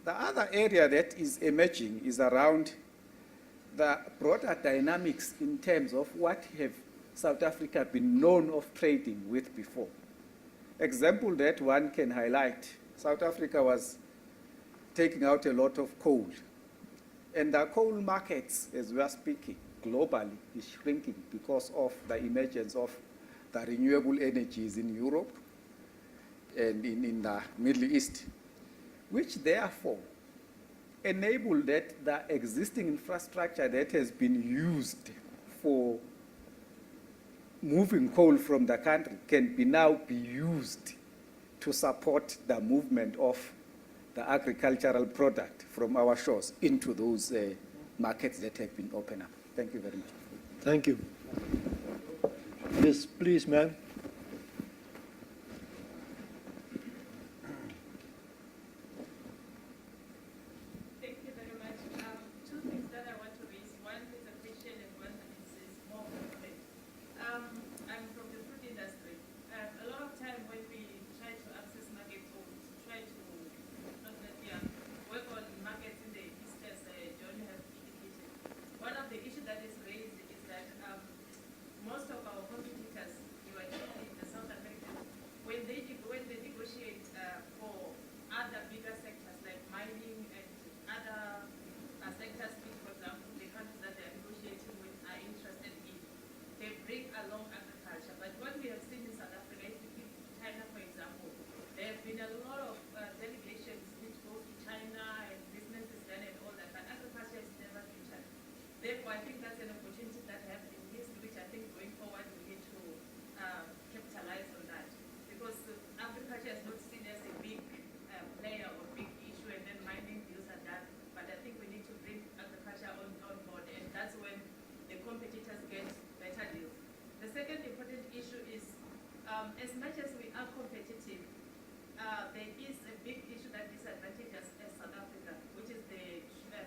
The other area that is emerging is around the broader dynamics in terms of what have South Africa been known of trading with before. Example that one can highlight, South Africa was taking out a lot of coal. And the coal markets, as we are speaking, globally is shrinking because of the emergence of the renewable energies in Europe and in the Middle East, which therefore enable that the existing infrastructure that has been used for moving coal from the country can now be used to support the movement of the agricultural product from our shores into those markets that have been opened up. Thank you very much. Thank you. Yes, please, ma'am. Thank you very much. Two things that I want to raise. One is a question and one is more of a comment. I'm from the fruit industry. A lot of time when we try to access markets or try to work on markets in the East, as John has indicated, one of the issues that is raised is that most of our competitors, you are in the South American, when they negotiate for other bigger sectors like mining and other sectors, for example, the countries that they are negotiating with are interested in, they bring along agriculture. But what we have seen in South Africa, if you give China, for example, there have been a lot of delegations which go to China and business is done and all that, but agriculture is never featured. Therefore, I think that's an opportunity that has been missed, which I think going forward we need to capitalize on that. Because agriculture is not seen as a big player or big issue, and then mining deals are done. But I think we need to bring agriculture on board, and that's when the competitors get better deals. The second important issue is, as much as we are competitive, there is a big issue that disadvantages as South Africa, which is the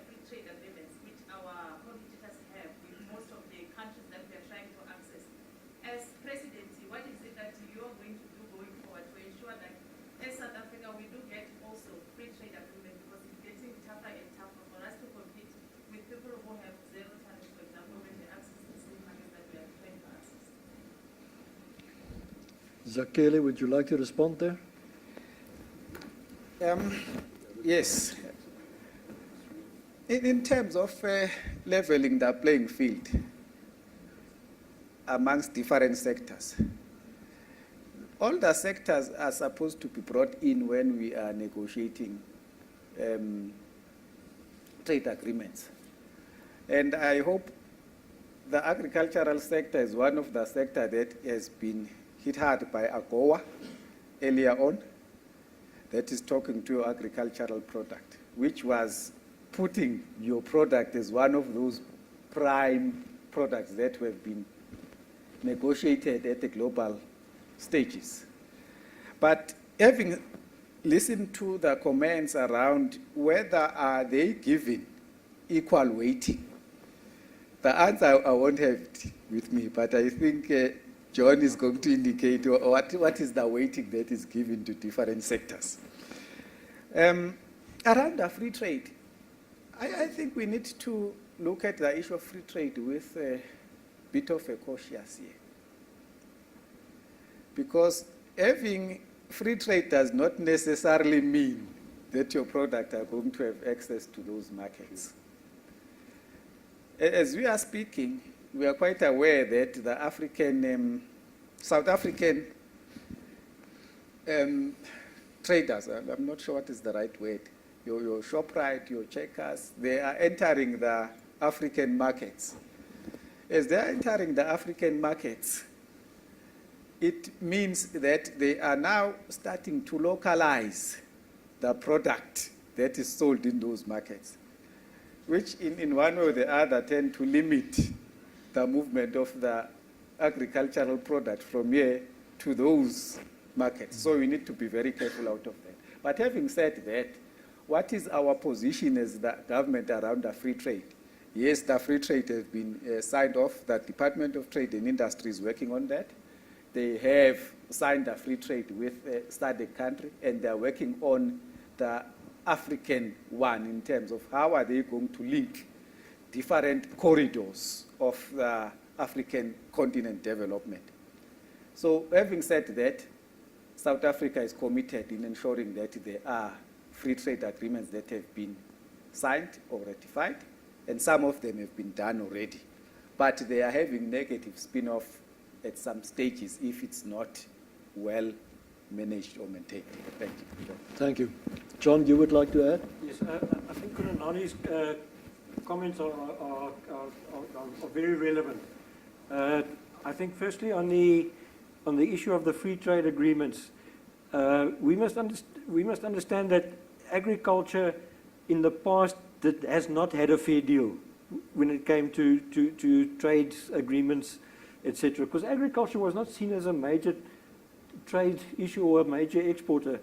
free trade agreements, which our competitors have with most of the countries that we are trying to access. As presidency, what is it that you are going to do going forward to ensure that as South Africa we do get also free trade agreements, because it's getting tougher and tougher for us to compete with people who have zero tariffs, for example, when they access the same markets that we are trying to access. Zakele, would you like to respond there? Yes. In terms of leveling the playing field amongst different sectors, all the sectors are supposed to be brought in when we are negotiating trade agreements. And I hope the agricultural sector is one of the sectors that has been hit hard by AGOA earlier on, that is talking to your agricultural product, which was putting your product as one of those prime products that have been negotiated at the global stages. But having listened to the comments around whether are they given equal weighting, the answer I won't have it with me, but I think John is going to indicate what is the weighting that is given to different sectors. Around the free trade, I think we need to look at the issue of free trade with a bit of a cautious here. Because having free trade does not necessarily mean that your product are going to have access to those markets. As we are speaking, we are quite aware that the African, South African traders, I'm not sure what is the right word, your ShopRite, your Checkers, they are entering the African markets. As they are entering the African markets, it means that they are now starting to localize the product that is sold in those markets, which in one way or the other tend to limit the movement of the agricultural product from here to those markets. So we need to be very careful out of that. But having said that, what is our position as the government around the free trade? Yes, the free trade has been signed off. The Department of Trade and Industry is working on that. They have signed a free trade with a SADC country, and they're working on the African one in terms of how are they going to link different corridors of the African continent development. So having said that, South Africa is committed in ensuring that there are free trade agreements that have been signed or ratified, and some of them have been done already. But they are having negative spin-off at some stages if it's not well managed or maintained. Thank you. Thank you. John, you would like to add? Yes, I think Kunanani's comments are very relevant. I think firstly on the issue of the free trade agreements, we must understand that agriculture in the past has not had a fair deal when it came to trade agreements, etc. Because agriculture was not seen as a major trade issue or a major exporter.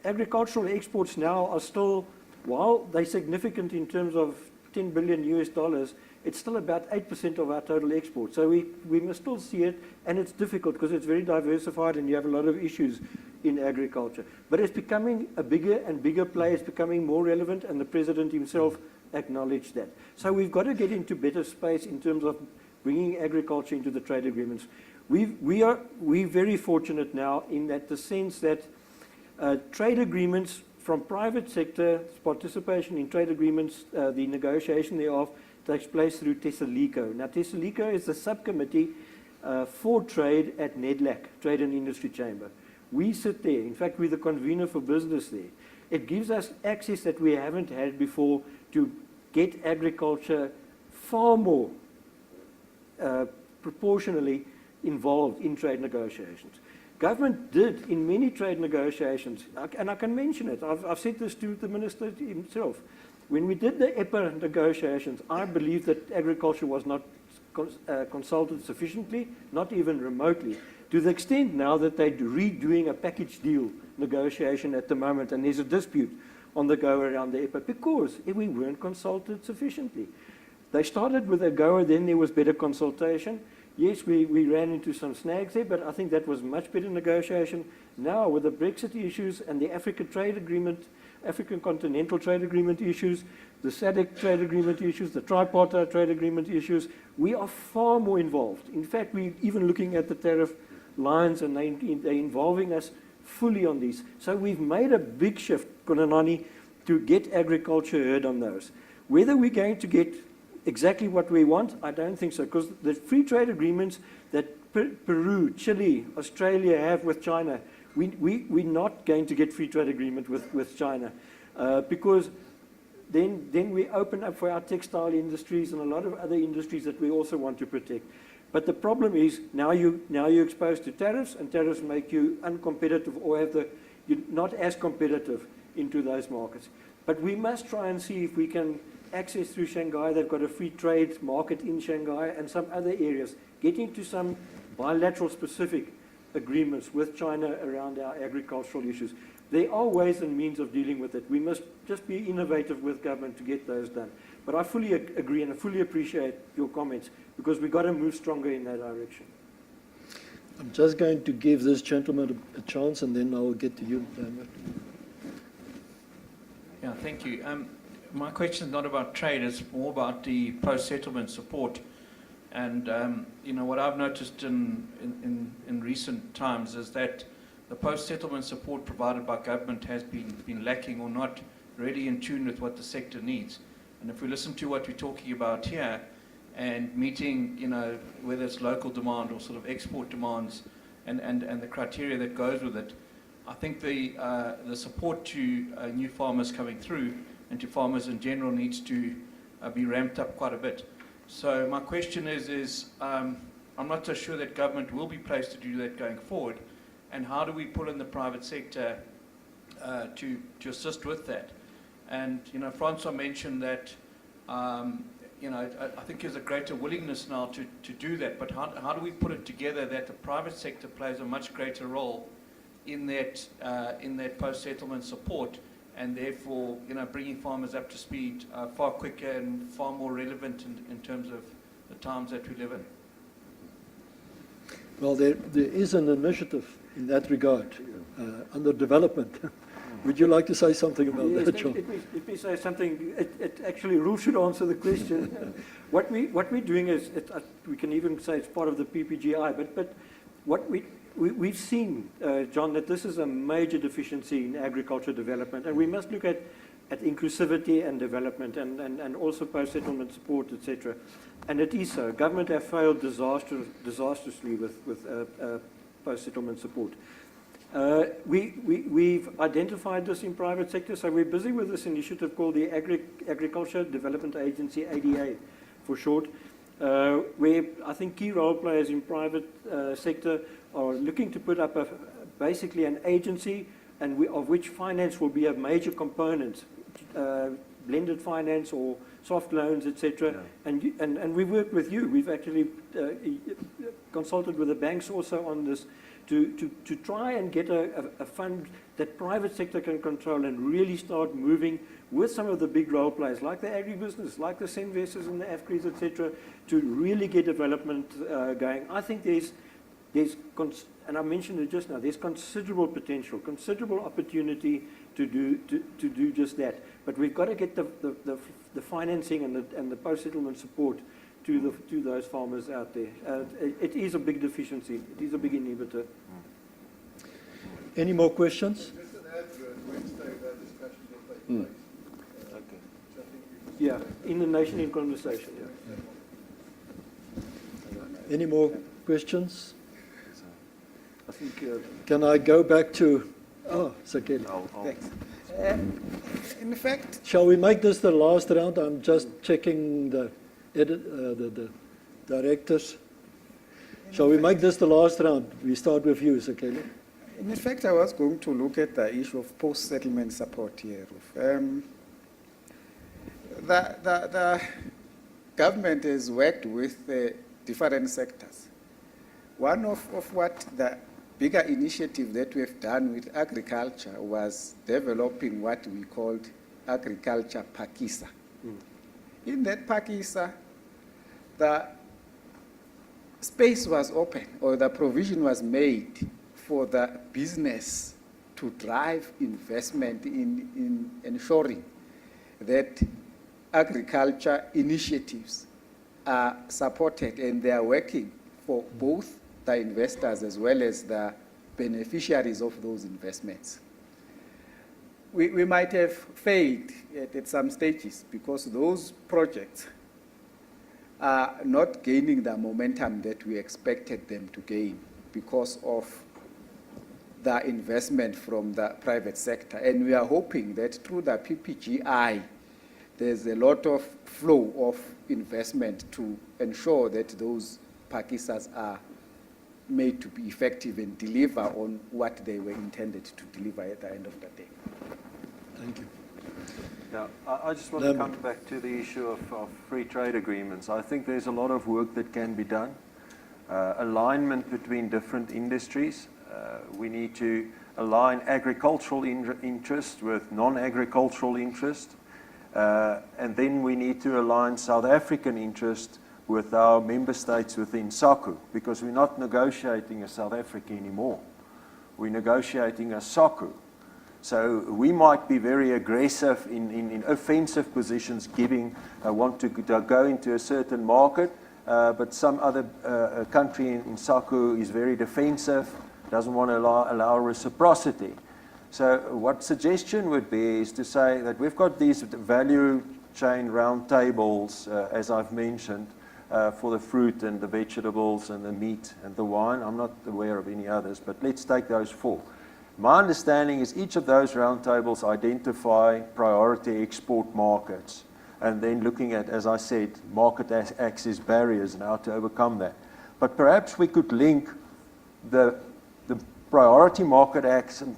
Agricultural exports now are still, while they're significant in terms of $10 billion US, it's still about 8% of our total export. So we must still see it, and it's difficult because it's very diversified and you have a lot of issues in agriculture. But it's becoming a bigger and bigger play, it's becoming more relevant, and the President himself acknowledged that. So we've got to get into better space in terms of bringing agriculture into the trade agreements. We're very fortunate now in that the sense that trade agreements from private sector participation in trade agreements, the negotiation thereof takes place through Tesalico. Now Tesalico is the subcommittee for trade at NEDLAC, Trade and Industry Chamber. We sit there, in fact we're the convener for business there. It gives us access that we haven't had before to get agriculture far more proportionally involved in trade negotiations. Government did in many trade negotiations, and I can mention it, I've said this to the Minister himself. When we did the EPA negotiations, I believe that agriculture was not consulted sufficiently, not even remotely, to the extent now that they're redoing a package deal negotiation at the moment, and there's a dispute on the go around the EPA because we weren't consulted sufficiently. They started with a goer, then there was better consultation. Yes, we ran into some snags there, but I think that was much better negotiation. Now, with the Brexit issues and the African trade agreement, African continental trade agreement issues, the SADC trade agreement issues, the tripartite trade agreement issues, we are far more involved. In fact, we're even looking at the tariff lines, and they're involving us fully on these. So we've made a big shift, Kunanani, to get agriculture heard on those. Whether we're going to get exactly what we want, I don't think so, because the free trade agreements that Peru, Chile, Australia have with China, we're not going to get free trade agreement with China because then we open up for our textile industries and a lot of other industries that we also want to protect. But the problem is now you're exposed to tariffs, and tariffs make you uncompetitive or you're not as competitive into those markets. But we must try and see if we can access through Shanghai. They've got a free trade market in Shanghai and some other areas, getting to some bilateral specific agreements with China around our agricultural issues. There are ways and means of dealing with it. We must just be innovative with government to get those done. But I fully agree and I fully appreciate your comments because we've got to move stronger in that direction. I'm just going to give this gentleman a chance and then I'll get to you, Lambert. Yeah, thank you. My question is not about trade, it's more about the post-settlement support. And what I've noticed in recent times is that the post-settlement support provided by government has been lacking or not really in tune with what the sector needs. And if we listen to what we're talking about here and meeting, whether it's local demand or sort of export demands and the criteria that goes with it, I think the support to new farmers coming through and to farmers in general needs to be ramped up quite a bit. So my question is I'm not so sure that government will be placed to do that going forward, and how do we pull in the private sector to assist with that? And Francois mentioned that I think there's a greater willingness now to do that, but how do we put it together that the private sector plays a much greater role in that post-settlement support, and therefore bringing farmers up to speed far quicker and far more relevant in terms of the times that we live in? Well, there is an initiative in that regard under development. Would you like to say something about that, John? Let me say something. Actually, Ruth should answer the question. What we're doing is, we can even say it's part of the PPGI, but what we've seen, John, that this is a major deficiency in agriculture development, and we must look at inclusivity and development and also post-settlement support, etc. And it is so. Government have failed disastrously with post-settlement support. We've identified this in private sector, so we're busy with this initiative called the Agriculture Development Agency, ADA for short, where I think key role players in private sector are looking to put up basically an agency of which finance will be a major component, blended finance or soft loans, etc. Yeah. And we work with you. We've actually consulted with the banks also on this to try and get a fund that private sector can control and really start moving with some of the big role players like the agribusiness, like the Senvesses and the AFCRIs, etc., to really get development going. I think there's and I mentioned it just now, there's considerable potential, considerable opportunity to do just that. But we've got to get the financing and the post-settlement support to those farmers out there. It is a big deficiency. It is a big inhibitor. Any more questions? Just an advert, Wednesday, that discussion will take place. Yeah, in the Nation in Conversation. Yeah. Any more questions? I think. Can I go back to? Oh, Sakeli. Thanks. In fact, shall we make this the last round? I'm just checking the directors. Shall we make this the last round? We start with you, Sakeli. In fact, I was going to look at the issue of post-settlement support here. The government has worked with different sectors. One of what the bigger initiative that we've done with agriculture was developing what we called agriculture pakisa. In that pakisa, the space was open, or the provision was made for the business to drive investment in ensuring that agriculture initiatives are supported and they are working for both the investors as well as the beneficiaries of those investments. We might have failed at some stages because those projects are not gaining the momentum that we expected them to gain because of the investment from the private sector. And we are hoping that through the PPGI, there's a lot of flow of investment to ensure that those pakisas are made to be effective and deliver on what they were intended to deliver at the end of the day. Thank you. Yeah, I just want to come back to the issue of free trade agreements. I think there's a lot of work that can be done. Alignment between different industries. We need to align agricultural interest with non-agricultural interest. And then we need to align South African interest with our member states within SACU, because we're not negotiating as South Africa anymore. We're negotiating as SACU. So we might be very aggressive in offensive positions, want to go into a certain market, but some other country in SACU is very defensive, doesn't want to allow reciprocity. So what suggestion would be is to say that we've got these value chain round tables, as I've mentioned, for the fruit and the vegetables and the meat and the wine. I'm not aware of any others, but let's take those 4. My understanding is each of those roundtables identify priority export markets, and then looking at, as I said, market access barriers and how to overcome that. But perhaps we could link the priority market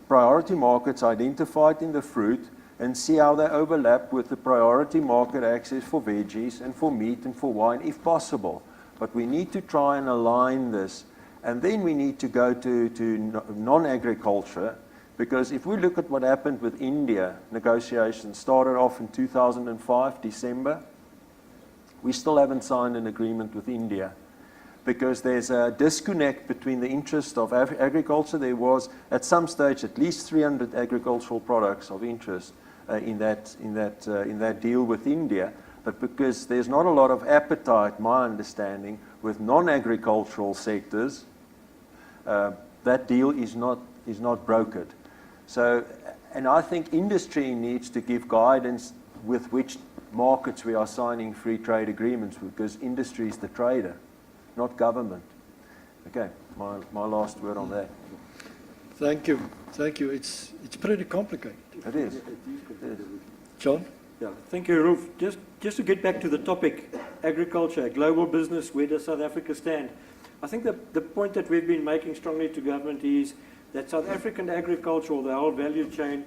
priority markets identified in the fruit and see how they overlap with the priority market access for veggies and for meat and for wine, if possible. But we need to try and align this. And then we need to go to non-agriculture, because if we look at what happened with India, negotiations started off in 2005, December. We still haven't signed an agreement with India, because there's a disconnect between the interest of agriculture. There was, at some stage, at least 300 agricultural products of interest in that deal with India. But because there's not a lot of appetite, my understanding, with non-agricultural sectors, that deal is not brokered. So, and I think industry needs to give guidance with which markets we are signing free trade agreements with, because industry is the trader, not government. Okay, my last word on that. Thank you. Thank you. It's pretty complicated. It is. John? Yeah, thank you, Roof. Just to get back to the topic, agriculture, global business, where does South Africa stand? I think the point that we've been making strongly to government is that South African agriculture, or the whole value chain,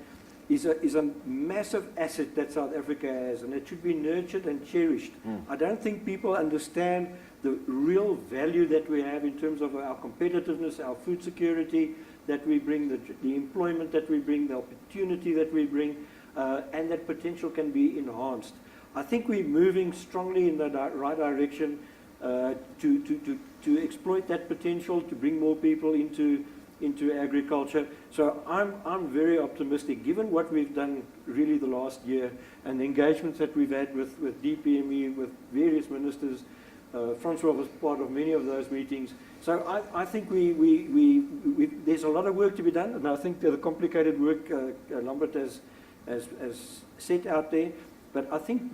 is a massive asset that South Africa has, and it should be nurtured and cherished. I don't think people understand the real value that we have in terms of our competitiveness, our food security that we bring, the employment that we bring, the opportunity that we bring, and that potential can be enhanced. I think we're moving strongly in the right direction to exploit that potential, to bring more people into agriculture. So I'm very optimistic, given what we've done really the last year and the engagements that we've had with DPME, with various ministers. Francois was part of many of those meetings. So I think there's a lot of work to be done, and I think the complicated work Lambert has set out there. But I think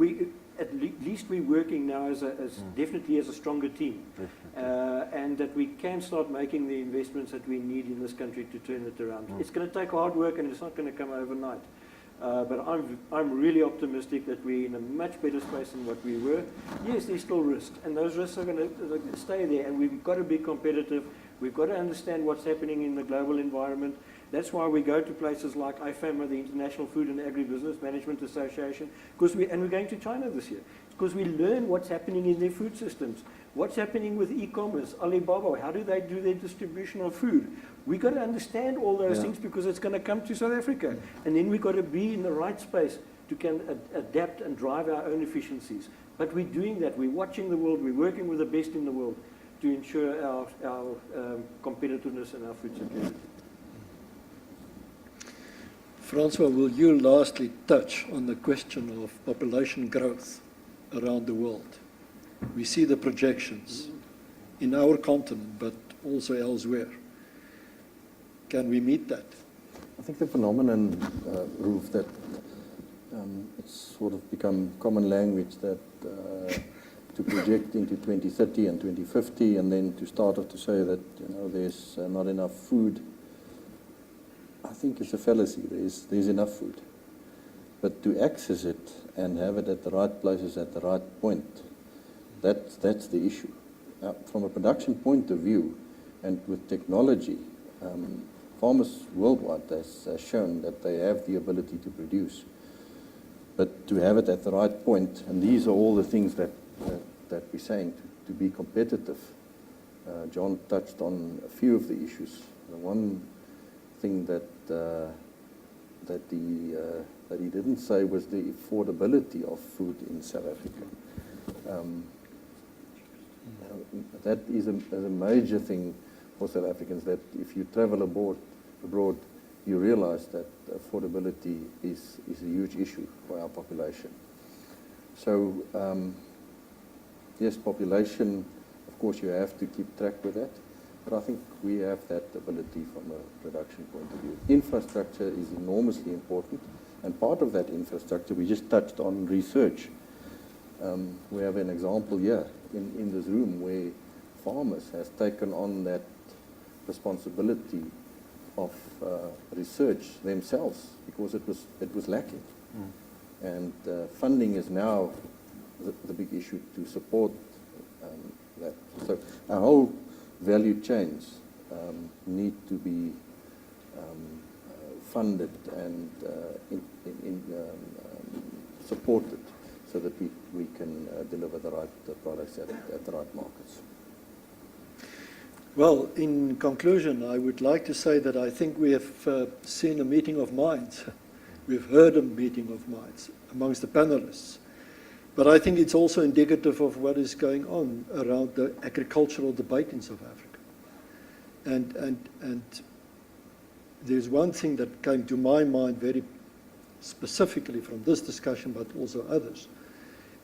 at least we're working now definitely as a stronger team, and that we can start making the investments that we need in this country to turn it around. It's going to take hard work, and it's not going to come overnight. But I'm really optimistic that we're in a much better space than what we were. Yes, there's still risks, and those risks are going to stay there, and we've got to be competitive. We've got to understand what's happening in the global environment. That's why we go to places like IFAMA, the International Food and Agribusiness Management Association, and we're going to China this year, because we learn what's happening in their food systems, what's happening with e-commerce, Alibaba, how do they do their distribution of food. We've got to understand all those things, because it's going to come to South Africa. And then we've got to be in the right space to adapt and drive our own efficiencies. But we're doing that. We're watching the world. We're working with the best in the world to ensure our competitiveness and our food security. Francois, will you lastly touch on the question of population growth around the world? We see the projections in our continent, but also elsewhere. Can we meet that? I think the phenomenon, Roof, that it's sort of become common language that to project into 2030 and 2050, and then to start off to say that there's not enough food, I think it's a fallacy. There's enough food. But to access it and have it at the right places at the right point, that's the issue. From a production point of view, and with technology, farmers worldwide has shown that they have the ability to produce. But to have it at the right point, and these are all the things that we're saying, to be competitive. John touched on a few of the issues. The one thing that he didn't say was the affordability of food in South Africa. That is a major thing for South Africans, that if you travel abroad, you realize that affordability is a huge issue for our population. So, yes, population, of course you have to keep track with that, but I think we have that ability from a production point of view. Infrastructure is enormously important, and part of that infrastructure, we just touched on research. We have an example here in this room where farmers has taken on that responsibility of research themselves because it was lacking. And funding is now the big issue to support that. So our whole value chains need to be funded and supported so that we can deliver the right products at the right markets. Well, in conclusion, I would like to say that I think we have seen a meeting of minds. We've heard a meeting of minds amongst the panelists. But I think it's also indicative of what is going on around the agricultural debate in South Africa. And there's one thing that came to my mind very specifically from this discussion, but also others,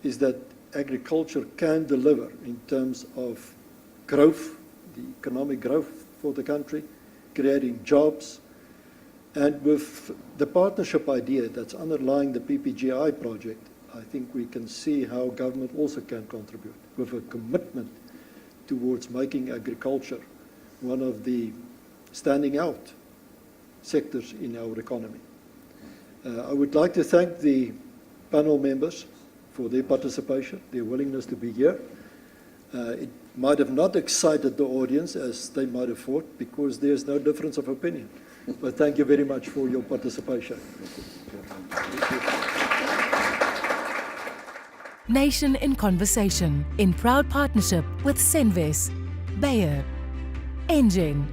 is that agriculture can deliver in terms of growth, the economic growth for the country, creating jobs. And with the partnership idea that's underlying the PPGI project, I think we can see how government also can contribute with a commitment towards making agriculture one of the standing out sectors in our economy. I would like to thank the panel members for their participation, their willingness to be here. It might have not excited the audience as they might have thought because there's no difference of opinion. But thank you very much for your participation. Nation in Conversation, in proud partnership with Senvis, Bayer, Engine,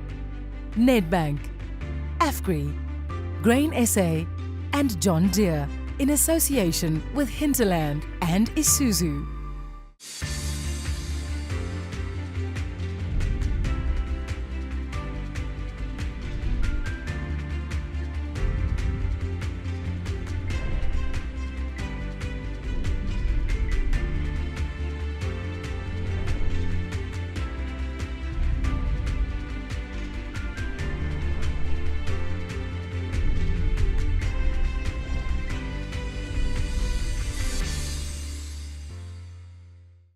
Nedbank, AFGRI, Grain SA, and John Deere, in association with Hinterland and Isuzu.